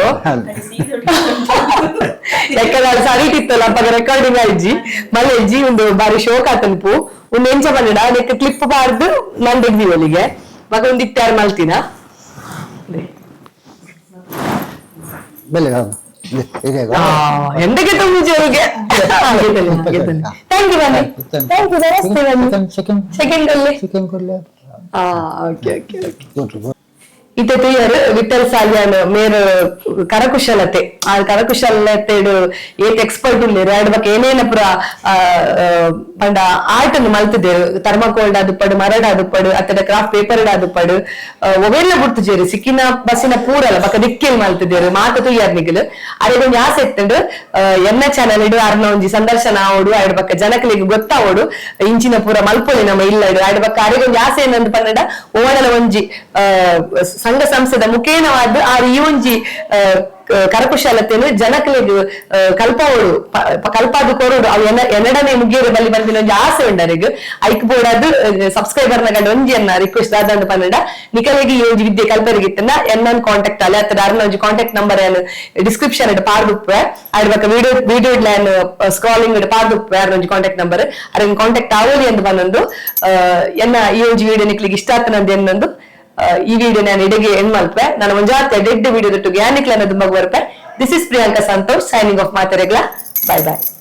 ಯಾಕಂದ್ರೆ ಸರಿಟಿತ್ತಲ್ಲ ಅಪ್ಪಾಗ ರೆಕಾರ್ಡಿಂಗ್ ಆಯ್ಜಿ ಮಳೆ ಇಜ್ಜಿ ಒಂದು ಬಾರಿ ಶೋಕ್ ಆತನ್ಪು ಒಂದು ಎಂಚ ಬಂದಿಡ ಅದಕ್ಕೆ ಕ್ಲಿಪ್ ಬಾರ್ದು ನಾನ್ ತೆಗ್ದಿವಿ ಅಲ್ಲಿಗೆ ಮಗ ಒಂದು ಇತ್ತಾರು ಮಲ್ತಿನ ಎಂದಕ್ಕೆ ತುಂಬಿಜರಿಗೆ ಥ್ಯಾಂಕ್ ಯು ಬನ್ನಿ ಥ್ಯಾಂಕ್ ಯು ಸೆಕೆಂಡ್ ಅಲ್ಲಿ ಓಕೆ ಓಕೆ ಓಕೆ ಇತ್ತೆ ತುಯ್ಯರು ವಿಠಲ್ ಸಾಲ್ಯಾನ್ ಮೇರ್ ಕರಕುಶಲತೆ ಆ ಕರಕುಶಲತೆ ಏತ್ ಎಕ್ಸ್ಪರ್ಟ್ ಉಳ್ಳೇರು ಎರಡು ಬಗ್ಗೆ ಏನೇನ ಪುರ ಪಂಡ ಆರ್ಟ್ ಅನ್ನು ಮಲ್ತಿದ್ದೇರು ಥರ್ಮಾಕೋಲ್ಡ್ ಆದುಪಡು ಮರಡ್ ಆದುಪಡು ಅತ್ತಡ ಕ್ರಾಫ್ಟ್ ಪೇಪರ್ ಆದುಪಡು ಒವೆಲ್ಲ ಬಿಡ್ತಿದ್ದೇರು ಸಿಕ್ಕಿನ ಬಸ್ಸಿನ ಪೂರಲ್ಲ ಬಕ್ಕ ದಿಕ್ಕೇಲ್ ಮಲ್ತಿದ್ದೇರು ಮಾತು ತುಯ್ಯರ್ ನಿಗಲು ಅರೆಗೊಂದು ಆಸೆ ಎತ್ತಂಡು ಎನ್ನ ಚಾನಲ್ ಇಡು ಅರ್ನ ಒಂಜಿ ಸಂದರ್ಶನ ಆವೋಡು ಎರಡು ಬಕ್ಕ ಜನಕಲಿಗೆ ಗೊತ್ತಾವೋಡು ಇಂಚಿನ ಪೂರ ಮಲ್ಪೊಲಿ ನಮ್ಮ ಇಲ್ಲ ಇಡು ಎರಡು ಬಕ್ಕ ಅರೆಗೊಂದು ಆಸೆ ಏನಂದು ಪನ್ನಡ ಓವನಲ ಒಂಜಿ ಸಂಘ ಸಂಸ್ಥೆದ ಮುಖೇನವಾದ ಆ ಈ ಒಂಜಿ ಕರಕುಶಲತೆಯನ್ನು ಜನಕಲಿಗೆ ಕಲ್ಪವೋಡು ಕಲ್ಪಾದು ಕೊರೋಡು ಅವು ಎನ್ನಡನೆ ಮುಗಿಯೋರು ಬಲ್ಲಿ ಬಂದಿನ ಒಂಜಿ ಆಸೆ ಉಂಡರಿಗೆ ಐಕ್ ಬೋಡಾದು ಸಬ್ಸ್ಕ್ರೈಬರ್ ನಗಂಡ ಒಂಜಿಯನ್ನ ರಿಕ್ವೆಸ್ಟ್ ಆದಂಡು ಪನ್ನಡ ನಿಕಲಿಗೆ ಈ ಒಂಜಿ ವಿದ್ಯೆ ಕಲ್ಪರಿಗಿತ್ತಂದ ಎನ್ನನ್ ಕಾಂಟ್ಯಾಕ್ಟ್ ಅಲ್ಲ ಅತ್ತ ಅರ್ನ ಒಂಜಿ ಕಾಂಟ್ಯಾಕ್ಟ್ ನಂಬರ್ ಏನು ಡಿಸ್ಕ್ರಿಪ್ಷನ್ ಇಟ್ಟು ಪಾರ್ದುಪ್ಪೆ ಅದ್ರ ಬಕ್ಕ ವಿಡಿಯೋ ಇಡ್ಲೈನ್ ಸ್ಕ್ರಾಲಿಂಗ್ ಇಟ್ಟು ಪಾರ್ದುಪ್ಪೆ ಅದ್ರ ಒಂಜಿ ಕಾಂಟ್ಯಾಕ್ಟ್ ನಂಬರ್ ಅದ್ರ ಕಾಂಟ್ಯಾಕ್ಟ್ ಆಗೋಲಿ ಎಂದು ಬಂದೊಂದು ಎನ್ನ ಈ ಒಂಜಿ ವಿಡಿಯೋ ನಿಕ್ಲಿಗೆ ಇಷ್ಟ ಆಗ್ತನಂದು ಎನ್ನೊಂದು ಈ ವಿಡಿಯೋ ನಾನು ಇಡೆಗೆ ಎಂಡ್ ಮಲ್ಪೆ ನಾನು ಒಂಜಾತೆ ಡೆಡ್ ವಿಡಿಯೋ ಗಿಯಾನಿಕ್ಲ ಅನ್ನೋದು ಮಗು ಬರ್ಪೆ this is Priyanka Santosh signing off ಮಾತಾರೆಗ್ಲಾ ಬಾಯ್ ಬಾಯ್